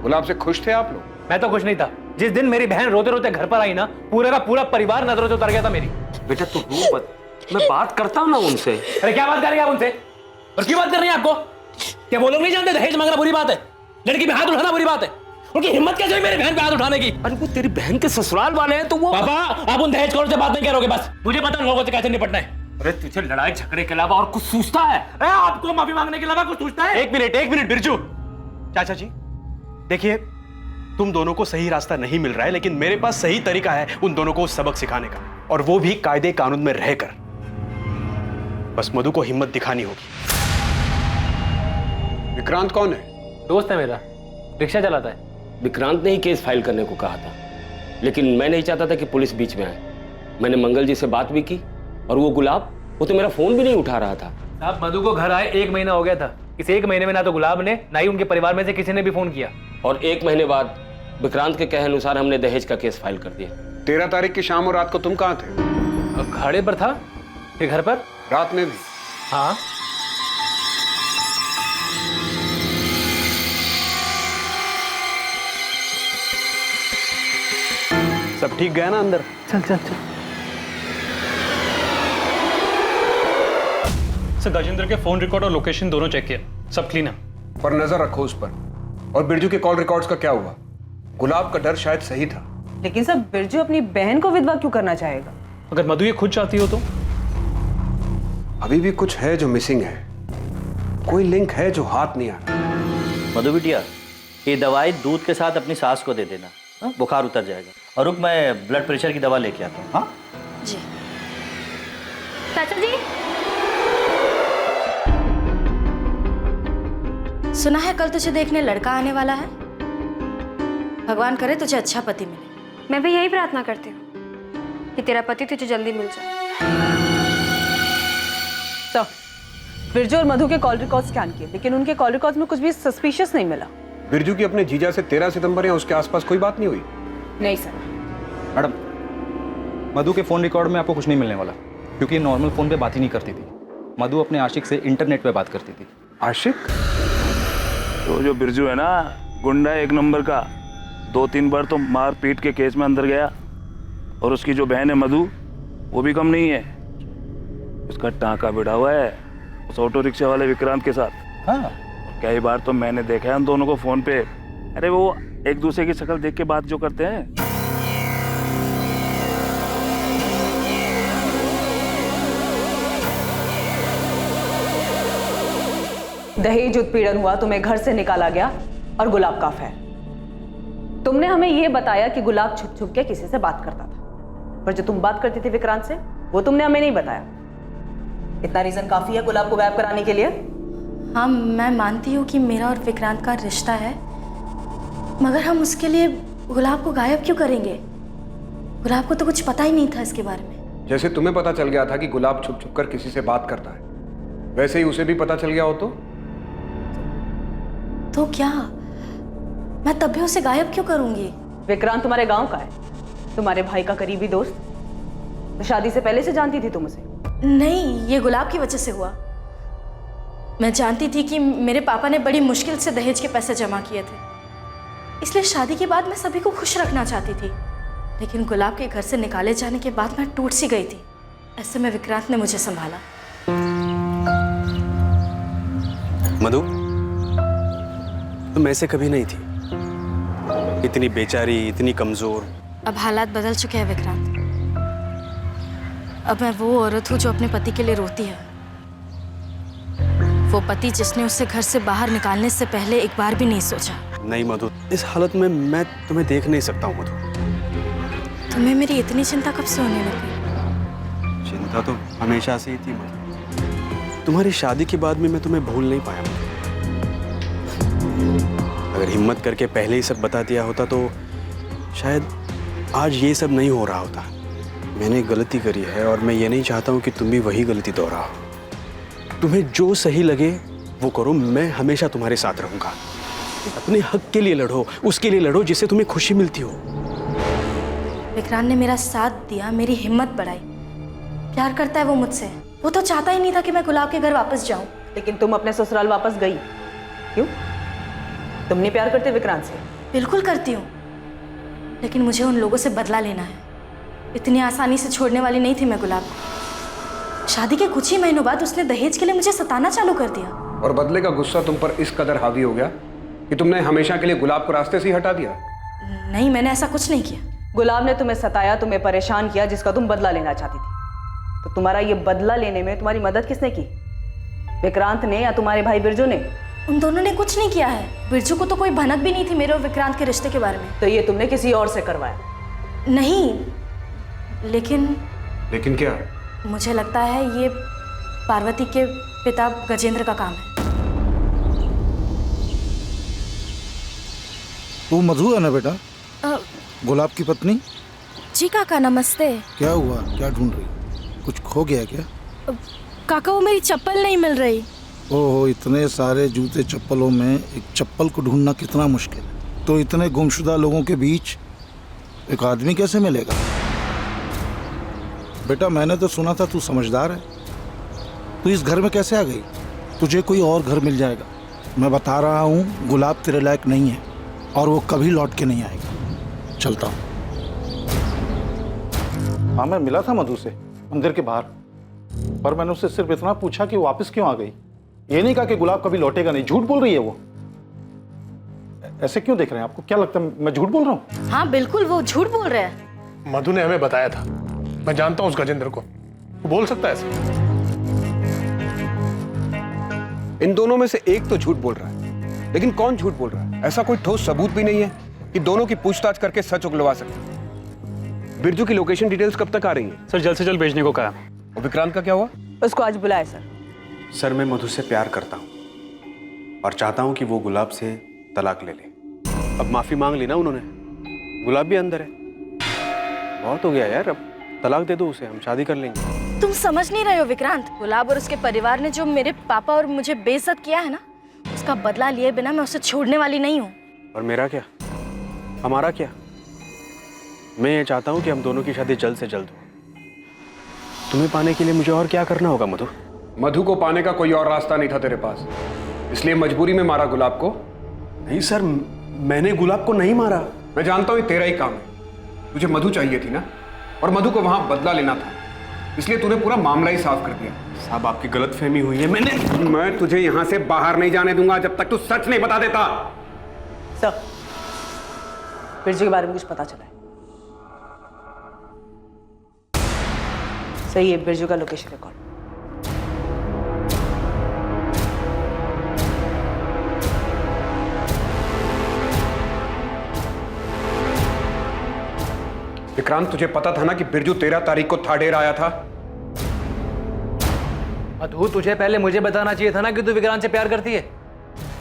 गुलाब से खुश थे आप लोग? मैं तो खुश नहीं था। जिस दिन मेरी बहन रोते रोते घर पर आई ना, पूरे का पूरा परिवार नजरों से उतर गया था मेरी। बेटा तू रो मत, मैं बात करता हूँ ना उनसे। अरे क्या बात करेंगे आप उनसे, और क्यों बात कर रही हैं आपको? क्या वो लोग नहीं जानते दहेज मांगना बुरी बात है, लड़की पे हाथ उठाना बुरी बात है? उनकी हिम्मत कैसे हुई मेरी बहन पे हाथ उठाने की? अरे वो तेरी बहन के ससुराल वाले हैं तो वो। पापा आप उन दहेज खोर से बात नहीं करोगे, बस मुझे पता लोगों से कैसे निपटना है। अरे तुझे लड़ाई झगड़े के अलावा और कुछ सूझता है? अरे आपको माफी मांगने के अलावा कुछ सूझता है? एक मिनट बिरजू। चाचा जी देखिए, तुम दोनों को सही रास्ता नहीं मिल रहा है, लेकिन मेरे पास सही तरीका है उन दोनों को सबक सिखाने का, और वो भी कायदे कानून में रहकर। बस मधु को हिम्मत दिखानी होगी। विक्रांत कौन है? दोस्त है मेरा, रिक्शा चलाता है। विक्रांत ने ही केस फाइल करने को कहा था, लेकिन मैं नहीं चाहता था कि पुलिस बीच में आए। मैंने मंगल जी से बात भी की, और वो गुलाब, वो तो मेरा फोन भी नहीं उठा रहा था। आप मधु को घर आए 1 महीना हो गया था। इस 1 महीने में ना तो गुलाब ने, ना ही उनके परिवार में से किसी ने भी फोन किया। और 1 महीने बाद विक्रांत के कहे अनुसार हमने दहेज का केस फाइल कर दिया। 13 तारीख की शाम और रात को तुम कहाँ थे? घाड़े पर था, फिर घर पर। रात में भी? हाँ। सब ठीक गया ना अंदर? चल चल चल। सर गजेंद्र के फोन रिकॉर्ड और लोकेशन दोनों चेक किया, सब क्लीन है। पर नजर रखो उस पर। और बिरजू के कॉल रिकॉर्ड्स का क्या हुआ? गुलाब का डर शायद सही था। लेकिन सब बिरजू अपनी बहन को विधवा क्यों करना चाहेगा? अगर मधु ये खुद चाहती हो तो? अभी भी कुछ है जो मिसिंग है, कोई लिंक है जो हाथ नहीं आ रहा। मधु बिटिया, ये दवाई दूध के साथ अपनी सास को दे देना, हाँ? बुखार उतर जाएगा। और रुक, मैं ब्लड प्रेशर की दवा लेके आता हूँ। हाँ जी। चाचा जी, सुना है कल तुझे देखने लड़का आने वाला है। भगवान करे तुझे अच्छा पति मिले। मैं भी यही प्रार्थना करती हूँ कि तेरा पति तुझे जल्दी मिल जाए। तो बिरजू और मधु के कॉल रिकॉर्ड स्कैन किए, लेकिन उनके कॉल रिकॉर्ड में कुछ भी सस्पिशियस नहीं मिला। बिरजू की अपने जीजा से 13 सितंबर या उसके आसपास कोई बात नहीं हुई? नहीं सर। मैडम, मधु के फोन रिकॉर्ड में आपको कुछ नहीं मिलने वाला, क्योंकि नॉर्मल फोन पे बात ही नहीं करती थी। मधु अपने आशिक से इंटरनेट पे बात करती थी। आशिक? तो जो बिरजू है ना, गुंडा 1 नंबर का, 2-3 बार तो मार पीट के केस में अंदर गया। और उसकी जो बहन है मधु, वो भी कम नहीं है। उसका टांका बिड़ा हुआ है उस ऑटो रिक्शा वाले विक्रांत के साथ। हाँ। कई बार तो मैंने देखा है उन दोनों को फोन पे। अरे वो एक दूसरे की शक्ल देख के बात जो करते हैं। दहेज उत्पीड़न हुआ, तुम्हें घर से निकाला गया और गुलाब का अफेयर। तुमने हमें यह बताया कि गुलाब छुप छुप के किसी से बात करता था, पर जो तुम बात करती थी विक्रांत से वो तुमने हमें नहीं बताया। इतना रीजन काफी है गुलाब को गायब कराने के लिए? हाँ, मैं मानती हूँ कि मेरा और विक्रांत का रिश्ता है, मगर हम उसके लिए गुलाब को गायब क्यों करेंगे? गुलाब को तो कुछ पता ही नहीं था इसके बारे में। जैसे तुम्हें पता चल गया था कि गुलाब छुप छुप कर किसी से बात करता है, वैसे ही उसे भी पता चल गया हो तो क्या मैं तब भी उसे गायब क्यों करूंगी? विक्रांत तुम्हारे गांव का है, तुम्हारे भाई का करीबी दोस्त। तो शादी से पहले से जानती थी तुम उसे? नहीं, ये गुलाब की वजह से हुआ। मैं जानती थी कि मेरे पापा ने बड़ी मुश्किल से दहेज के पैसे जमा किए थे, इसलिए शादी के बाद मैं सभी को खुश रखना चाहती थी। लेकिन गुलाब के घर से निकाले जाने के बाद मैं टूट सी गई थी। ऐसे में विक्रांत ने मुझे संभाला। मधु, तुम ऐसे कभी नहीं थी, इतनी बेचारी, इतनी कमजोर। अब हालात बदल चुके हैं विक्रांत। अब मैं वो औरत हूँ जो अपने पति के लिए रोती है, वो पति जिसने उसे घर से बाहर निकालने से पहले एक बार भी नहीं सोचा। नहीं मधु, इस हालत में मैं तुम्हें देख नहीं सकता हूँ मधु। तुम्हें मेरी इतनी चिंता कब से होने लगी? चिंता तो हमेशा से ही थी मधु। तुम्हारी शादी के बाद में मैं तुम्हें भूल नहीं पाया मधु। अगर हिम्मत करके पहले ही सब बता दिया होता तो शायद आज ये सब नहीं हो रहा होता। मैंने गलती करी है और मैं ये नहीं चाहता हूँ कि तुम भी वही गलती दोहराओ। तुम्हें जो सही लगे वो करो, मैं हमेशा तुम्हारे साथ रहूंगा। अपने हक के लिए लड़ो, उसके लिए लड़ो जिससे तुम्हें खुशी मिलती हो। विक्रांत ने मेरा साथ दिया, मेरी हिम्मत बढ़ाई। प्यार करता है वो मुझसे। वो तो चाहता ही नहीं था कि मैं गुलाब के घर वापस जाऊं। लेकिन तुम अपने ससुराल वापस गई क्यों? तुम नहीं प्यार करते विक्रांत से? बिल्कुल करती हूँ, लेकिन मुझे उन लोगों से बदला लेना है। इतनी आसानी से छोड़ने वाली नहीं थी मैं गुलाब को। शादी के कुछ ही महीनों बाद उसने दहेज के लिए मुझे सताना चालू कर दिया। और बदले का गुस्सा तुम पर इस कदर हावी हो गया कि तुमने हमेशा के लिए गुलाब को रास्ते से ही हटा दिया? नहीं, मैंने ऐसा कुछ नहीं किया। गुलाब ने तुम्हें सताया, तुम्हें परेशान किया, जिसका तुम बदला लेना चाहती थी। तो तुम्हारा ये बदला लेने में तुम्हारी मदद किसने की? विक्रांत ने या तुम्हारे भाई बिरजू ने? उन दोनों ने कुछ नहीं किया है। बिरजू को तो कोई भनक भी नहीं थी मेरे और विक्रांत के रिश्ते के बारे में। तो ये तुमने किसी और से करवाया? नहीं, लेकिन क्या? मुझे लगता है ये पार्वती के पिता गजेंद्र का काम है। वो मधु है ना बेटा, गुलाब की पत्नी? जी काका, नमस्ते। क्या हुआ, क्या ढूंढ रही? कुछ खो गया क्या? काका, वो मेरी चप्पल नहीं मिल रही। ओहो, इतने सारे जूते चप्पलों में एक चप्पल को ढूंढना कितना मुश्किल है। तो इतने गुमशुदा लोगों के बीच एक आदमी कैसे मिलेगा? बेटा, मैंने तो सुना था तू समझदार है। तू इस घर में कैसे आ गई? तुझे कोई और घर मिल जाएगा। मैं बता रहा हूँ, गुलाब तेरे लायक नहीं है और वो कभी लौट के नहीं आएगा। चलता हूँ। हाँ, मैं मिला था मधु से मंदिर के बाहर, पर मैंने उससे सिर्फ इतना पूछा कि वो वापस क्यों आ गई। ये नहीं कहा कि गुलाब कभी लौटेगा नहीं। झूठ बोल रही है वो। ऐसे क्यों देख रहे हैं? आपको क्या लगता है मैं झूठ बोल रहा हूँ? हाँ बिल्कुल, वो झूठ बोल रहे हैं। मधु ने हमें बताया था। मैं जानता हूँ उस गजेंद्र को, वो बोल सकता है ऐसे। इन दोनों में से एक तो झूठ बोल रहा है, लेकिन कौन झूठ बोल रहा है? ऐसा कोई ठोस सबूत भी नहीं है कि दोनों की पूछताछ करके सच उगलवा सके। बिरजू की लोकेशन डिटेल्स कब तक आ रही हैं? सर, जल्द से जल्द भेजने को कहा। और विक्रांत का क्या हुआ? उसको आज बुलाए सर। सर, मैं मधु से प्यार करता हूँ और चाहता हूँ कि वो गुलाब से तलाक ले ले। अब माफी मांग ली ना उन्होंने, गुलाब भी अंदर है। बहुत हो गया यार, अब तलाक दे दो उसे, हम शादी कर लेंगे। तुम समझ नहीं रहे हो विक्रांत। गुलाब और उसके परिवार ने जो मेरे पापा और मुझे बेइज्जत किया है ना, उसका बदला लिए बिना मैं उसे छोड़ने वाली नहीं हूँ। और मेरा क्या, हमारा क्या? मैं ये चाहता हूँ कि हम दोनों की शादी जल्द से जल्द हो। तुम्हें पाने के लिए मुझे और क्या करना होगा मधु? मधु को पाने का कोई और रास्ता नहीं था तेरे पास, इसलिए मजबूरी में मारा गुलाब को। नहीं सर, मैंने गुलाब को नहीं मारा। मैं जानता हूँ ये तेरा ही काम है। तुझे मधु चाहिए थी ना, और मधु को वहां बदला लेना था, इसलिए तूने पूरा मामला ही साफ कर दिया। साहब, आपकी गलतफहमी हुई है। मैं तुझे यहां से बाहर नहीं जाने दूंगा जब तक तू सच नहीं बता देता। सर, बिरजू के बारे में कुछ पता चला है? सही है, बिरजू का लोकेशन रिकॉर्ड। विक्रांत, तुझे पता था ना कि बिरजू 13 तारीख को थाडेर आया था? मधु, तुझे पहले मुझे बताना चाहिए था ना कि तू विक्रांत से प्यार करती है।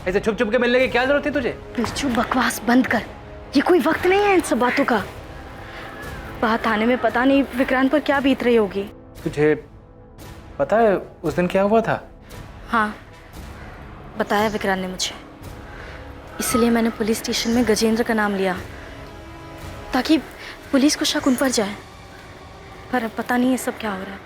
ऐसे छुप छुप के मिलने की क्या जरूरत थी तुझे? बिरजू, बकवास बंद कर। ये कोई वक्त नहीं है इन सब बातों का। बात आने में पता नहीं विक्रांत पर क्या बीत रही होगी। तुझे पता है उस दिन क्या हुआ था? हाँ, बताया विक्रांत ने मुझे। इसलिए मैंने पुलिस स्टेशन में गजेंद्र का नाम लिया ताकि पुलिस को शक उन पर जाए। पर अब पता नहीं ये सब क्या हो रहा है।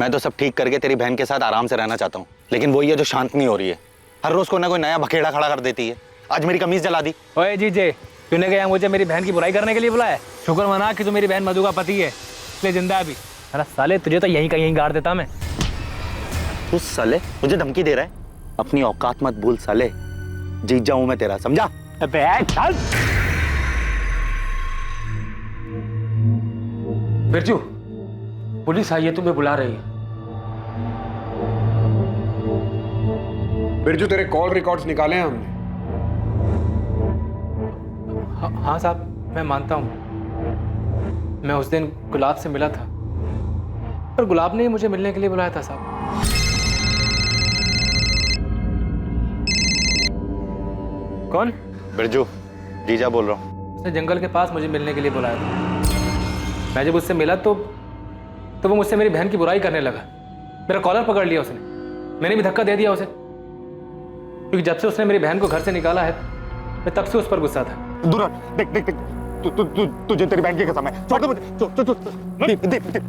मैं तो सब ठीक करके तेरी बहन के साथ आराम से रहना चाहता हूँ, लेकिन वो ये जो शांत नहीं हो रही है। हर रोज कोई ना कोई नया बखेड़ा खड़ा कर देती है। आज मेरी कमीज जला दी। ओए जीजे, तूने क्या मुझे मेरी बहन की बुराई करने के लिए बुलाया? शुक्र मना कि तू मेरी बहन मधु का पति है, इसलिए जिंदा है अभी। अरे साले, तुझे तो यहीं का यहीं गाड़ देता मैं। तू साले मुझे धमकी दे रहा है? अपनी औकात मत भूल साले, जीत जाऊं मैं तेरा, समझा? अबे चल। बिरजू, पुलिस आई है, तुम्हें बुला रही है। बिरजू, तेरे कॉल रिकॉर्ड्स निकाले हैं हमने। हाँ साहब, मैं मानता हूँ मैं उस दिन गुलाब से मिला था, पर गुलाब ने ही मुझे मिलने के लिए बुलाया था साहब। कौन? बिरजू, जीजा बोल रहा हूँ। उसने जंगल के पास मुझे मिलने के लिए बुलाया था। मैं जब उससे मिला तो वो मुझसे मेरी बहन की बुराई करने लगा। मेरा कॉलर पकड़ लिया उसने, मैंने भी धक्का दे दिया उसे, क्योंकि जब से उसने मेरी बहन को घर से निकाला है मैं तब से उस पर गुस्सा था। दूर देख देख देख, तुझे तेरी बहन की कसम है। छोड़ दे मुझे।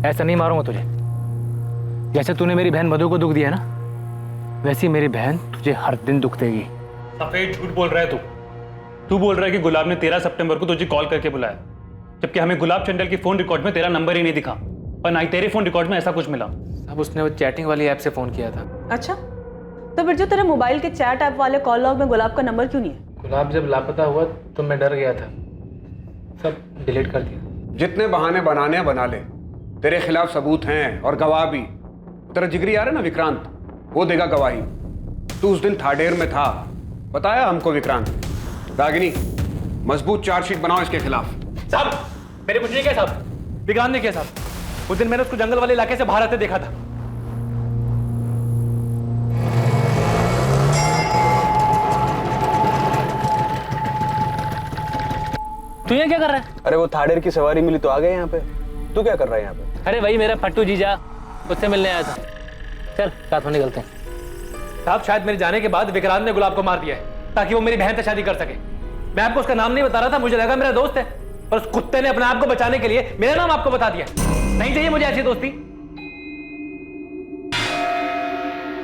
ऐसा नहीं मारूंगा तुझे। जैसे तूने मेरी बहन मधु को दुख दिया ना, वैसे ही मेरी बहन तुझे हर दिन दुख देगी। सफेद झूठ बोल रहा है तू बोल रहा है कि गुलाब ने 13 सितंबर को तुझे कॉल करके बुलाया, जबकि हमें गुलाब चंडल की फोन रिकॉर्ड में तेरा नंबर ही नहीं दिखा और ना ही तेरे फोन रिकॉर्ड में ऐसा कुछ मिला। अब उसने वो चैटिंग वाली ऐप से फोन किया था। अच्छा, तो बिरजू, तेरे मोबाइल के चैट ऐप वाले कॉल लॉग में गुलाब का नंबर क्यों नहीं है? गुलाब जब लापता हुआ तो मैं डर गया था, सब डिलीट कर दिया। जितने बहाने बनाने हैं बना ले, तेरे खिलाफ सबूत हैं और गवाह भी। तेरा जिगरी आ रहा है ना विक्रांत, वो देगा गवाही। तू उस दिन थाडेर में था, बताया हमको विक्रांत। रागिनी, मजबूत चार्जशीट बनाओ इसके खिलाफ। साहब, मेरे कुछ नहीं किया साहब, विक्रांत ने किया साहब। उस दिन मैंने उसको जंगल वाले इलाके से बाहर आते देखा था। तू ये क्या कर रहा है? अरे वो थाडेर की सवारी मिली तो आ गए यहाँ पे। तू क्या कर रहा है यहाँ पे? अरे वही मेरा फट्टू जीजा, उससे मिलने आया था। चल साथ में निकलते हैं। साहब, शायद मेरे जाने के बाद विक्रांत ने गुलाब को मार दिया है ताकि वो मेरी बहन से शादी कर सके। मैं आपको उसका नाम नहीं बता रहा था, मुझे लगा मेरा दोस्त है, और उस कुत्ते ने अपने आप को बचाने के लिए मेरा नाम आपको बता दिया। नहीं चाहिए मुझे ऐसी दोस्ती।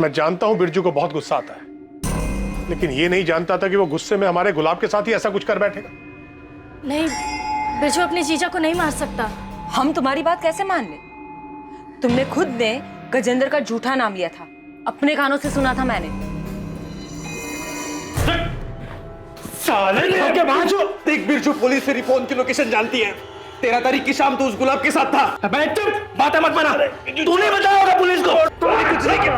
मैं जानता हूं बिरजू को बहुत गुस्सा आता है, लेकिन ये नहीं जानता था कि वो गुस्से में हमारे गुलाब के साथ ही ऐसा कुछ कर बैठेगा। नहीं, बिरजू अपने जीजा को नहीं मार सकता। हम तुम्हारी बात कैसे मान ले? तुमने खुद ने गजेंद्र का झूठा नाम लिया था, अपने कानों से सुना था मैंने। साले के बाजू देख, बिरजू पुलिस तेरी फोन की लोकेशन जानती है। 13 तारीख की शाम तो उस गुलाब के साथ था। चुप, बातें मत बना। तूने बताया होगा पुलिस को। कुछ नहीं किया।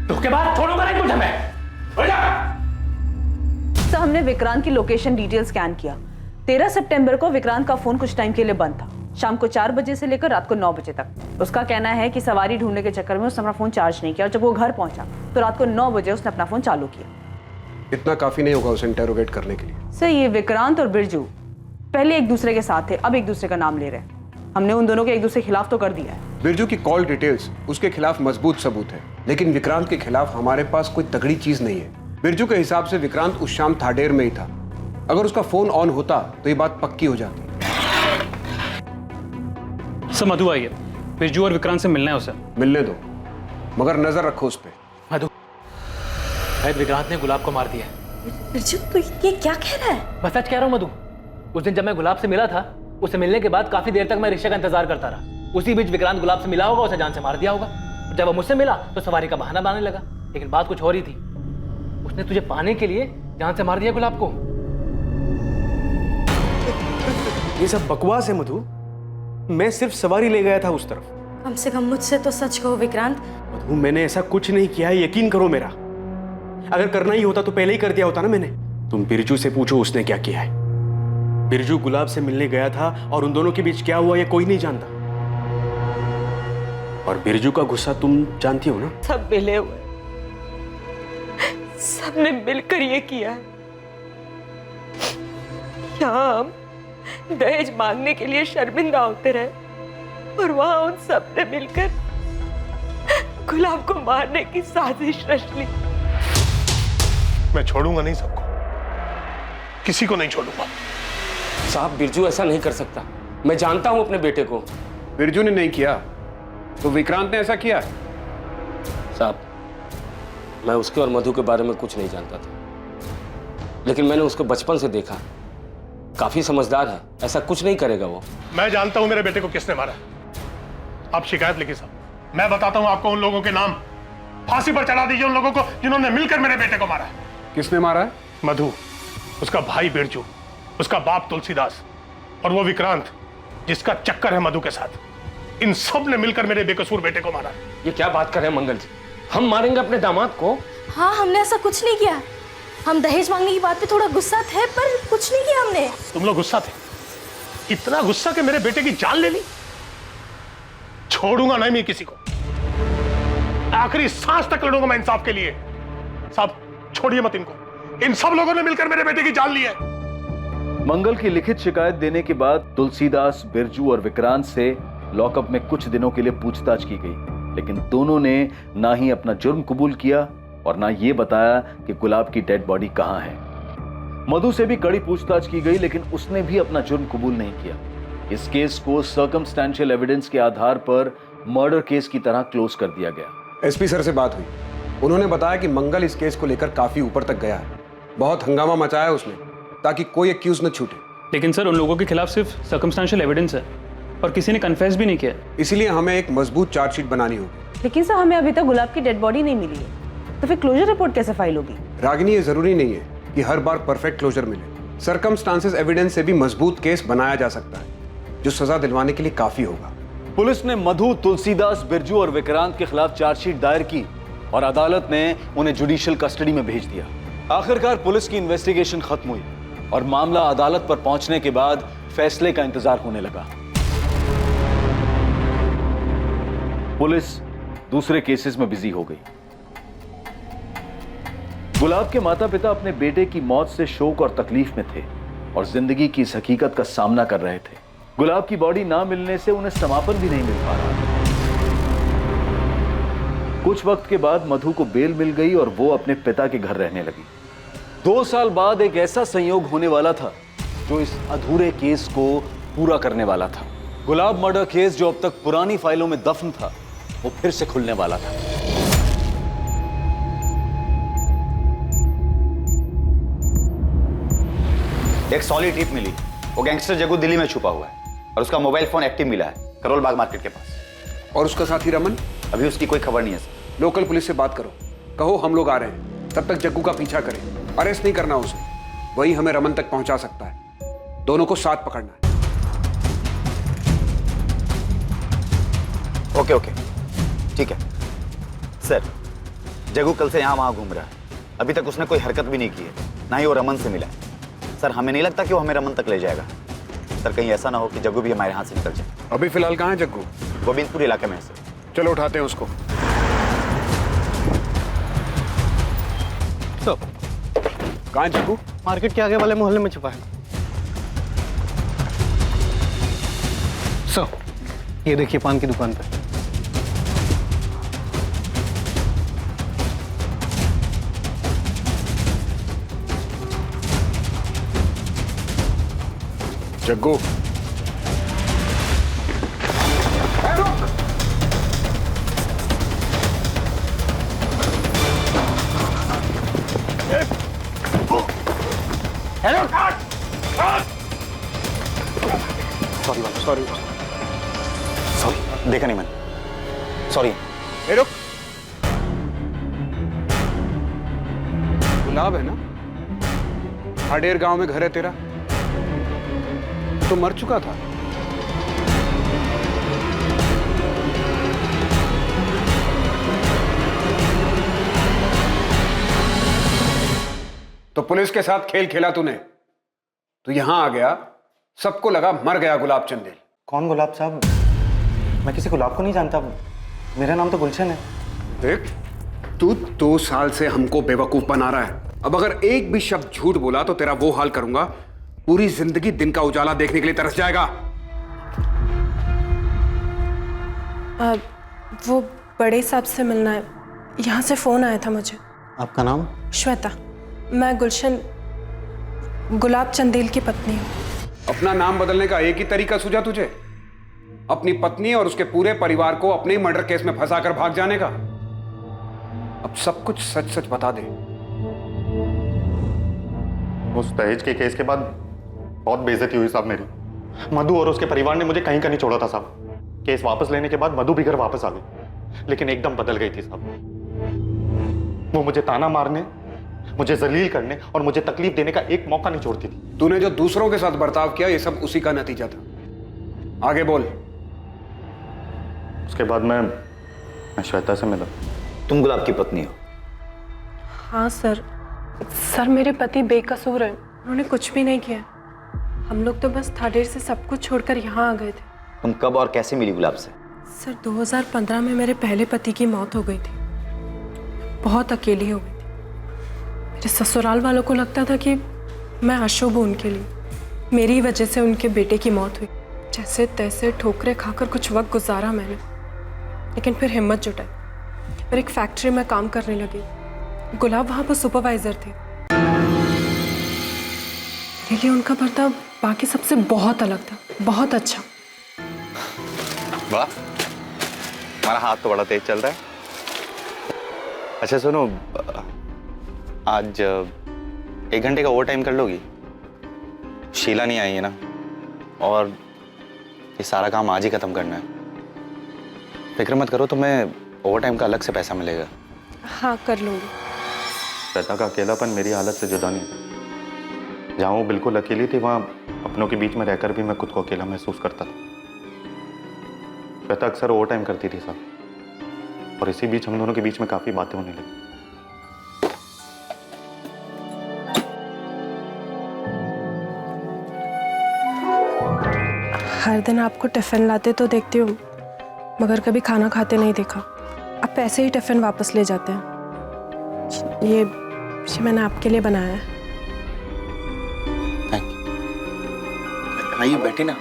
तो के बाद छोड़ूंगा नहीं तुझे मैं। तो हमने विक्रांत की लोकेशन डिटेल स्कैन किया। 13 सितंबर को विक्रांत का फोन कुछ टाइम के लिए बंद था, शाम को 4 बजे से लेकर रात को 9 बजे तक। उसका कहना है कि सवारी ढूंढने के चक्कर में उसने अपना फोन चार्ज नहीं किया, और जब वो घर पहुंचा तो रात को 9 बजे उसने अपना फोन चालू किया। इतना काफी नहीं होगा उसे इंटेरोगेट करने के लिए। सर, ये विक्रांत और बिरजू पहले एक दूसरे के साथ थे, अब एक दूसरे का नाम ले रहे हैं। हमने उन दोनों के एक दूसरे के खिलाफ तो कर दिया है। बिरजू की कॉल डिटेल्स उसके खिलाफ मजबूत सबूत है, लेकिन विक्रांत के खिलाफ हमारे पास कोई तगड़ी चीज नहीं है। बिरजू के हिसाब से विक्रांत उस शाम थाडेर में ही था। अगर उसका फोन ऑन होता तो ये बात पक्की हो जाती। सर, मधु आई है, बिरजू और विक्रांत से मिलना है उसे। मिलने दो, मगर नजर रखो उस पे। मधु, शायद विक्रांत ने गुलाब को मार दिया है। बिरजू, तू ये क्या कह रहा है? बस सच कह रहा हूँ मधु। उस दिन जब मैं गुलाब से मिला था, उससे मिलने के बाद काफी देर तक मैं रिक्शा का इंतजार करता रहा। उसी बीच विक्रांत गुलाब से मिला होगा, उसे जान से मार दिया होगा। जब वो मुझसे मिला तो सवारी का बहाना बनाने लगा, लेकिन बात कुछ हो रही थी। उसने तुझे पाने के लिए जान से मार दिया गुलाब को। ये सब बकवास है मधु, मैं सिर्फ सवारी ले गया था उस तरफ। कम से कम मुझसे तो सच कहो विक्रांत। मधु, मैंने ऐसा कुछ नहीं किया है, यकीन करो मेरा। अगर करना ही होता तो पहले ही कर दिया होता ना मैंने। तुम बिरजू से पूछो उसने क्या किया है। बिरजू गुलाब से मिलने गया था और उन दोनों के बीच क्या हुआ ये कोई नहीं जानता। और बिरजू का गुस्सा तुम जानती हो ना। सब मिले हुए, सबने मिलकर ये किया है। यहाँ हम दहेज मांगने के लिए शर्मिंदा होते रहे और वहां उन सब ने मिलकर गुलाब को मारने की साजिश रच ली। मैं छोड़ूंगा नहीं सबको, किसी को नहीं छोड़ूंगा। साहब बिरजू ऐसा नहीं कर सकता, मैं जानता हूं अपने बेटे को। बिरजू ने नहीं किया तो विक्रांत ने ऐसा किया। साहब मैं उसके और मधु के बारे में कुछ नहीं जानता था, लेकिन मैंने उसको बचपन से देखा, काफी समझदार है, ऐसा कुछ नहीं करेगा वो। मैं जानता हूं मेरे बेटे को किसने मारा। आप शिकायत लिखिए साहब, मैं बताता हूं आपको उन लोगों के नाम। फांसी पर चढ़ा दीजिए उन लोगों को जिन्होंने मिलकर मेरे बेटे को मारा है। किसने मारा है? मधु, उसका भाई बिरजू, उसका बाप तुलसीदास और वो विक्रांत जिसका चक्कर है मधु के साथ। इन सब ने मिलकर मेरे बेकसूर बेटे को मारा। ये क्या बात कर रहे हैं मंगल जी, हम मारेंगे अपने दामाद को? हाँ, हमने ऐसा कुछ नहीं किया। हम दहेज मांगने की बात पे थोड़ा गुस्सा थे, पर कुछ नहीं किया हमने। तुम लोग गुस्सा थे, इतना गुस्सा कि मेरे बेटे की जान ले ली। छोड़ूंगा नहीं मैं किसी को, आखिरी सांस तक लड़ूंगा मैं इंसाफ के लिए। साहब छोड़िए मत इनको, इन सब लोगों ने मिलकर मेरे बेटे की जान ली है। मंगल की लिखित शिकायत देने के बाद तुलसीदास, बिरजू और विक्रांत से लॉकअप में कुछ दिनों के लिए पूछताछ की गई, लेकिन दोनों ने ना ही अपना जुर्म कबूल किया और ना ये बताया कि गुलाब की डेड बॉडी कहां है। मधु से भी कड़ी पूछताछ की गई, लेकिन उसने भी अपना जुर्म कबूल नहीं किया। इस केस को सर्कमस्टेंशियल एविडेंस के आधार पर मर्डर केस की तरह क्लोज कर दिया गया। एसपी सर से बात हुई, उन्होंने बताया कि मंगल इस केस को लेकर काफी ऊपर तक गया है, बहुत हंगामा मचाया उसने ताकि कोई एक्यूज न छूटे। लेकिन सर उन लोगों के खिलाफ सिर्फ सर्कमस्टेंशियल एविडेंस है और किसी ने कन्फेस भी नहीं किया। इसलिए हमें एक मजबूत चार्जशीट बनानी होगी। लेकिन सर हमें अभी तक गुलाब की डेड बॉडी नहीं मिली है, तो फिर क्लोजर रिपोर्ट कैसे फाइल होगी? रागिनी, ये जरूरी नहीं है कि हर बार परफेक्ट क्लोजर मिले। सर्कमस्टांसेस एविडेंस से भी मजबूत केस बनाया जा सकता है जो सजा दिलवाने के लिए काफी होगा। पुलिस ने मधु, तुलसीदास, बिरजू और विक्रांत के खिलाफ चार्जशीट दायर की और अदालत ने उन्हें जुडिशियल कस्टडी में भेज दिया। आखिरकार पुलिस की इन्वेस्टिगेशन खत्म हुई और मामला अदालत पर पहुंचने के बाद फैसले का इंतजार होने लगा। पुलिस दूसरे केसेस में बिजी हो गई। गुलाब के माता पिता अपने बेटे की मौत से शोक और तकलीफ में थे और जिंदगी की इस हकीकत का सामना कर रहे थे। गुलाब की बॉडी ना मिलने से उन्हें समापन भी नहीं मिल पा रहा। कुछ वक्त के बाद मधु को बेल मिल गई और वो अपने पिता के घर रहने लगी। 2 साल बाद एक ऐसा संयोग होने वाला था जो इस अधूरे केस को पूरा करने वाला था। गुलाब मर्डर केस जो अब तक पुरानी फाइलों में दफन था, वो फिर से खुलने वाला था। एक सॉलिड टिप मिली, वो गैंगस्टर जग्गू दिल्ली में छुपा हुआ है और उसका मोबाइल फोन एक्टिव मिला है करोल बाग मार्केट के पास। और उसका साथी रमन? अभी उसकी कोई खबर नहीं है सर। लोकल पुलिस से बात करो, कहो हम लोग आ रहे हैं, तब तक जग्गू का पीछा करें। अरेस्ट नहीं करना उसे, वही हमें रमन तक पहुंचा सकता है। दोनों को साथ पकड़ना है। ओके ओके ठीक है सर। जग्गू कल से यहाँ वहाँ घूम रहा है, अभी तक उसने कोई हरकत भी नहीं की है, ना ही वो रमन से मिला है। सर हमें नहीं लगता कि वो हमें रमन तक ले जाएगा। सर कहीं ऐसा ना हो कि जग्गू भी हमारे हाथ से निकल जाए। अभी फिलहाल कहाँ है जग्गू? गोविंदपुर इलाके में है सर। चलो उठाते हैं उसको। कहाँ है जग्गू? मार्केट के आगे वाले मोहल्ले में छुपा है। ये देखिए पान की दुकान पे। जग्गू हेलो सॉरी देखा नहीं मैंने, सॉरी। रुक, गुलाब है ना? हाडेर गांव में घर है तेरा, तो मर चुका था। तो पुलिस के साथ खेल खेला तूने। तू यहां आ गया, सबको लगा मर गया गुलाब चंदेल। कौन गुलाब साहब? मैं किसी गुलाब को नहीं जानता, मेरा नाम तो गुलशन है। देख, तू 2 साल से हमको बेवकूफ बना रहा है। अब अगर एक भी शब्द झूठ बोला तो तेरा वो हाल करूंगा, पूरी जिंदगी दिन का उजाला देखने के लिए तरस जाएगा। वो बड़े साहब से मिलना है, यहाँ से फोन आया था मुझे। आपका नाम? श्वेता। मैं गुलशन गुलाब चंदेल की पत्नी हूँ। अपना नाम बदलने का एक ही तरीका सूझा तुझे, अपनी पत्नी और उसके पूरे परिवार को अपने ही मर्डर केस में फंसाकर भाग जाने का। अब सब कुछ सच सच बता दे। उस दहेज के केस के बाद बहुत बेइज्जती हुई साहब मेरी। मधु और उसके परिवार ने मुझे कहीं का नहीं छोड़ा था साहब। केस वापस लेने के बाद मधु भी घर वापस आ गई, लेकिन एकदम बदल गई थी साहब। वो मुझे ताना मारने, मुझे जलील करने और मुझे तकलीफ देने का एक मौका नहीं छोड़ती थी। तूने जो दूसरों के साथ बर्ताव किया, ये सब उसी का नतीजा था। आगे बोल। उसके बाद मैं श्वेता से मिला। तुम गुलाब की पत्नी हो? हाँ सर। सर मेरे पति बेकसूर हैं, उन्होंने कुछ भी नहीं किया। हम लोग तो बस थाडेर से सब कुछ छोड़कर यहाँ आ गए थे। तुम कब और कैसे मिली गुलाब से? सर 2015 में मेरे पहले पति की मौत हो गई थी। बहुत अकेली हो गई थी। मेरे ससुराल वालों को लगता था कि मैं अशुभ हूँ उनके लिए। मेरी वजह से उनके बेटे की मौत हुई। जैसे तैसे ठोकरें खाकर कुछ वक्त गुजारा मैंने, लेकिन फिर हिम्मत जुटाई और एक फैक्ट्री में काम करने लगी। गुलाब वहाँ पर सुपरवाइजर थे। मेरे लिए उनका बर्ताव बाकी सबसे बहुत अलग था, बहुत अच्छा। वाह, हमारा हाथ तो बड़ा तेज चल रहा है। अच्छा सुनो, आज 1 घंटे का ओवर टाइम कर लोगी? शीला नहीं आई है ना, और ये सारा काम आज ही खत्म करना है। फिक्र मत करो, तुम्हें ओवर टाइम का अलग से पैसा मिलेगा। हाँ कर लूँगी। श्वेता का अकेलापन मेरी हालत से जुदा नहीं। जहाँ वो बिल्कुल अकेली थी, वहाँ अपनों के बीच में रहकर भी मैं खुद को अकेला महसूस करता था। श्वेता अक्सर ओवर टाइम करती थी साहब, और इसी बीच हम दोनों के बीच में काफ़ी बातें होने लगी। हर दिन आपको टिफ़िन लाते तो देखती हूँ, मगर कभी खाना खाते नहीं देखा। आप ऐसे ही टिफ़िन वापस ले जाते हैं। ये मैंने आपके लिए बनाया है। आइए बैठे ना।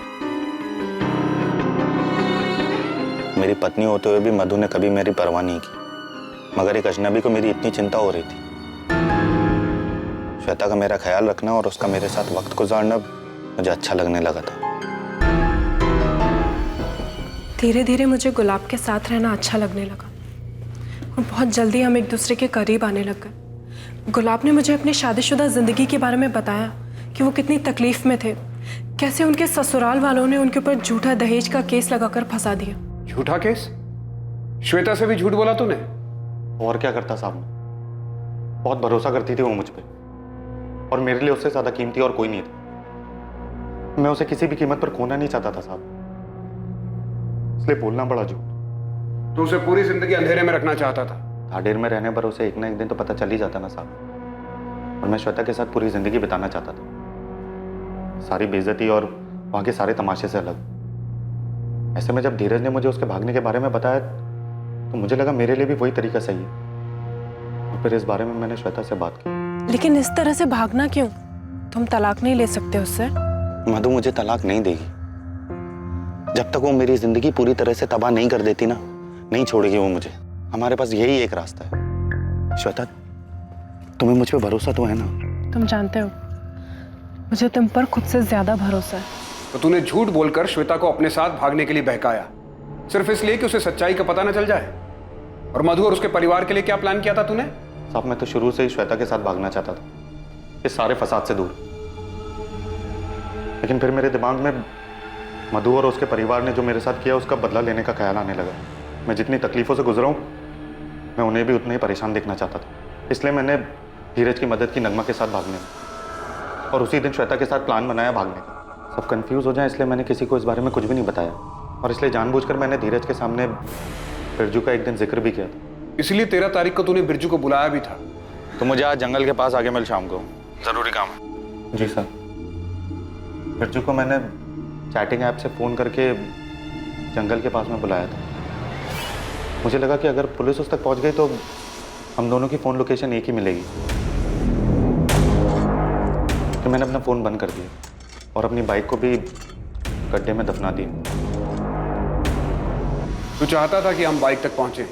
मेरी पत्नी होते हुए भी मधु ने कभी मेरी परवाह नहीं की, मगर एक अजनबी को मेरी इतनी चिंता हो रही थी। श्वेता का मेरा ख्याल रखना और उसका मेरे साथ वक्त गुजारना मुझे अच्छा लगने लगा था। धीरे धीरे मुझे गुलाब के साथ रहना अच्छा लगने लगा और बहुत जल्दी हम एक दूसरे के करीब आने लग गए। गुलाब ने मुझे अपनी शादीशुदा जिंदगी के बारे में बताया कि वो कितनी तकलीफ में थे, कैसे उनके ससुराल वालों ने उनके ऊपर झूठा दहेज का केस लगाकर फंसा दिया। झूठा केस? श्वेता से भी झूठ बोला तूने? और क्या करता साहब, बहुत भरोसा करती थी वो मुझ पे, और मेरे लिए उससे ज्यादा कीमती और कोई नहीं था। मैं उसे किसी भी कीमत पर खोना नहीं चाहता था साहब, इसलिए बोलना पड़ा झूठ। तो उसे पूरी जिंदगी अंधेरे में रखना चाहता था? थाडेर में रहने पर उसे एक ना एक दिन तो पता चल ही जाता ना साहब, और मैं श्वेता के साथ पूरी जिंदगी बिताना चाहता था, सारी बेइज्जती और वहाँ के सारे तमाशे से अलग। ऐसे में जब धीरज ने मुझे उसके भागने के बारे में बताया तो मुझे लगा मेरे लिए भी वही तरीका सही है, और फिर इस बारे में मैंने श्वेता से बात की। लेकिन इस तरह से भागना क्यों? तुम तलाक नहीं ले सकते उससे? मधु मुझे तलाक नहीं देगी। जब तक वो मेरी जिंदगी पूरी तरह से तबाह नहीं कर देती ना, नहीं छोड़ेगी वो मुझे। हमारे पास यही एक रास्ता है। श्वेता, तुम्हें मुझ पे भरोसा तो है ना? तुम जानते हो मुझे तुम पर खुद से ज्यादा भरोसा है। तो तूने झूठ बोलकर श्वेता को अपने साथ भागने के लिए बहकाया, सिर्फ इसलिए कि उसे सच्चाई का पता न चल जाए। और मधु और उसके परिवार के लिए क्या प्लान किया था तूने? साहब मैं तो शुरू से ही श्वेता के साथ भागना चाहता था, इस सारे फसाद से दूर। लेकिन फिर मेरे दिमाग में मधु और उसके परिवार ने जो मेरे साथ किया उसका बदला लेने का ख्याल आने लगा। मैं जितनी तकलीफों से गुजरा हूं, मैं उन्हें भी उतने ही परेशान देखना चाहता था। इसलिए मैंने धीरज की मदद की नगमा के साथ भागने में, और उसी दिन श्वेता के साथ प्लान बनाया भागने का। सब कंफ्यूज हो जाए इसलिए मैंने किसी को इस बारे में कुछ भी नहीं बताया, और इसलिए जानबूझकर मैंने धीरज के सामने बिरजू का एक दिन जिक्र भी किया था। इसलिए 13 तारीख को तूने बिरजू को बुलाया भी था? तो मुझे आज जंगल के पास आगे मिल शाम को। ज़रूरी काम है। जी सर। बिरजू को मैंने चैटिंग ऐप से फ़ोन करके जंगल के पास में बुलाया था। मुझे लगा कि अगर पुलिस उस तक पहुंच गई तो हम दोनों की फ़ोन लोकेशन एक ही मिलेगी, तो मैंने अपना फ़ोन बंद कर दिया और अपनी बाइक को भी गड्ढे में दफना दिया। तू चाहता था कि हम बाइक तक पहुंचे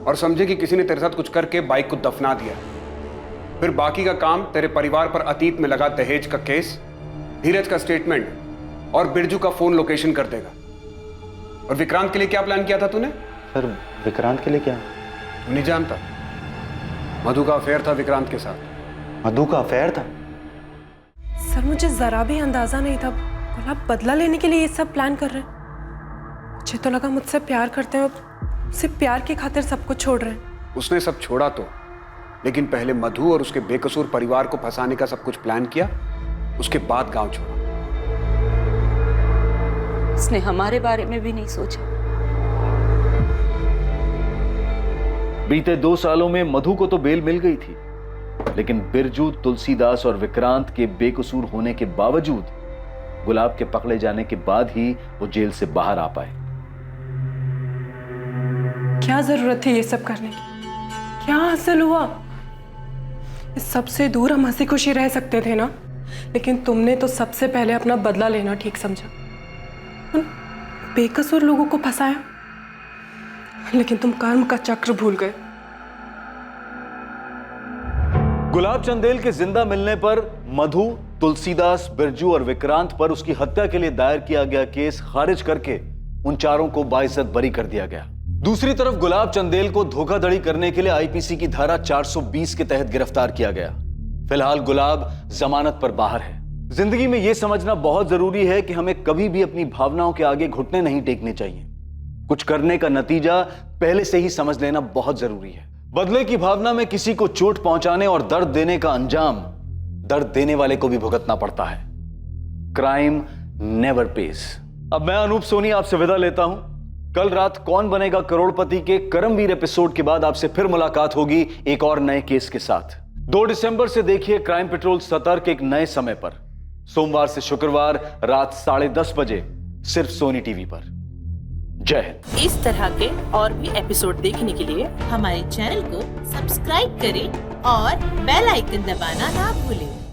और समझे कि किसी ने तेरे साथ कुछ करके बाइक को दफना दिया, फिर बाकी का काम तेरे परिवार पर अतीत में लगा दहेज का केस, धीरज का स्टेटमेंट और बिरजू का फोन लोकेशन कर देगा। और विक्रांत के लिए क्या प्लान किया था तूने? सर विक्रांत के लिए क्या? तू नहीं जानता, मधु का अफेयर था विक्रांत के साथ। मधु का अफेयर था? सर मुझे जरा भी अंदाजा नहीं था गुलाब बदला लेने के लिए ये सब प्लान कर रहे हैं। मुझे तो लगा मुझसे प्यार करते हैं और सिर्फ प्यार की खातिर सब कुछ छोड़ रहे हैं। उसने सब छोड़ा तो, लेकिन पहले मधु और उसके बेकसूर परिवार को फंसाने का सब कुछ प्लान किया, उसके बाद गांव छोड़ा। उसने हमारे बारे में भी नहीं सोचा। बीते 2 सालों में मधु को तो बेल मिल गई थी, लेकिन बिरजू, तुलसीदास और विक्रांत के बेकसूर होने के बावजूद गुलाब के पकड़े जाने के बाद ही वो जेल से बाहर आ पाए। क्या जरूरत थी ये सब करने की? क्या हासिल हुआ? इस सबसे दूर हम हंसी खुशी रह सकते थे ना, लेकिन तुमने तो सबसे पहले अपना बदला लेना ठीक समझा। उन बेकसूर लोगों को फंसाया, लेकिन तुम कर्म का चक्र भूल गए। गुलाब चंदेल के जिंदा मिलने पर मधु, तुलसीदास, बिरजू और विक्रांत पर उसकी हत्या के लिए दायर किया गया केस खारिज करके उन चारों को बाइज्जत बरी कर दिया गया। दूसरी तरफ गुलाब चंदेल को धोखाधड़ी करने के लिए आईपीसी की धारा 420 के तहत गिरफ्तार किया गया। फिलहाल गुलाब जमानत पर बाहर है। जिंदगी में यह समझना बहुत जरूरी है कि हमें कभी भी अपनी भावनाओं के आगे घुटने नहीं टेकने चाहिए। कुछ करने का नतीजा पहले से ही समझ लेना बहुत जरूरी है। बदले की भावना में किसी को चोट पहुंचाने और दर्द देने का अंजाम दर्द देने वाले को भी भुगतना पड़ता है। Crime never page. अब मैं अनूप सोनी आपसे विदा लेता हूं। कल रात कौन बनेगा करोड़पति के करमवीर एपिसोड के बाद आपसे फिर मुलाकात होगी एक और नए केस के साथ। 2 दिसंबर से देखिए क्राइम पेट्रोल सतर्क एक नए समय पर, सोमवार से शुक्रवार रात 10:30 बजे, सिर्फ सोनी टीवी पर। जय हिंद। इस तरह के और भी एपिसोड देखने के लिए हमारे चैनल को सब्सक्राइब करें और बेल आइकन दबाना ना भूलें।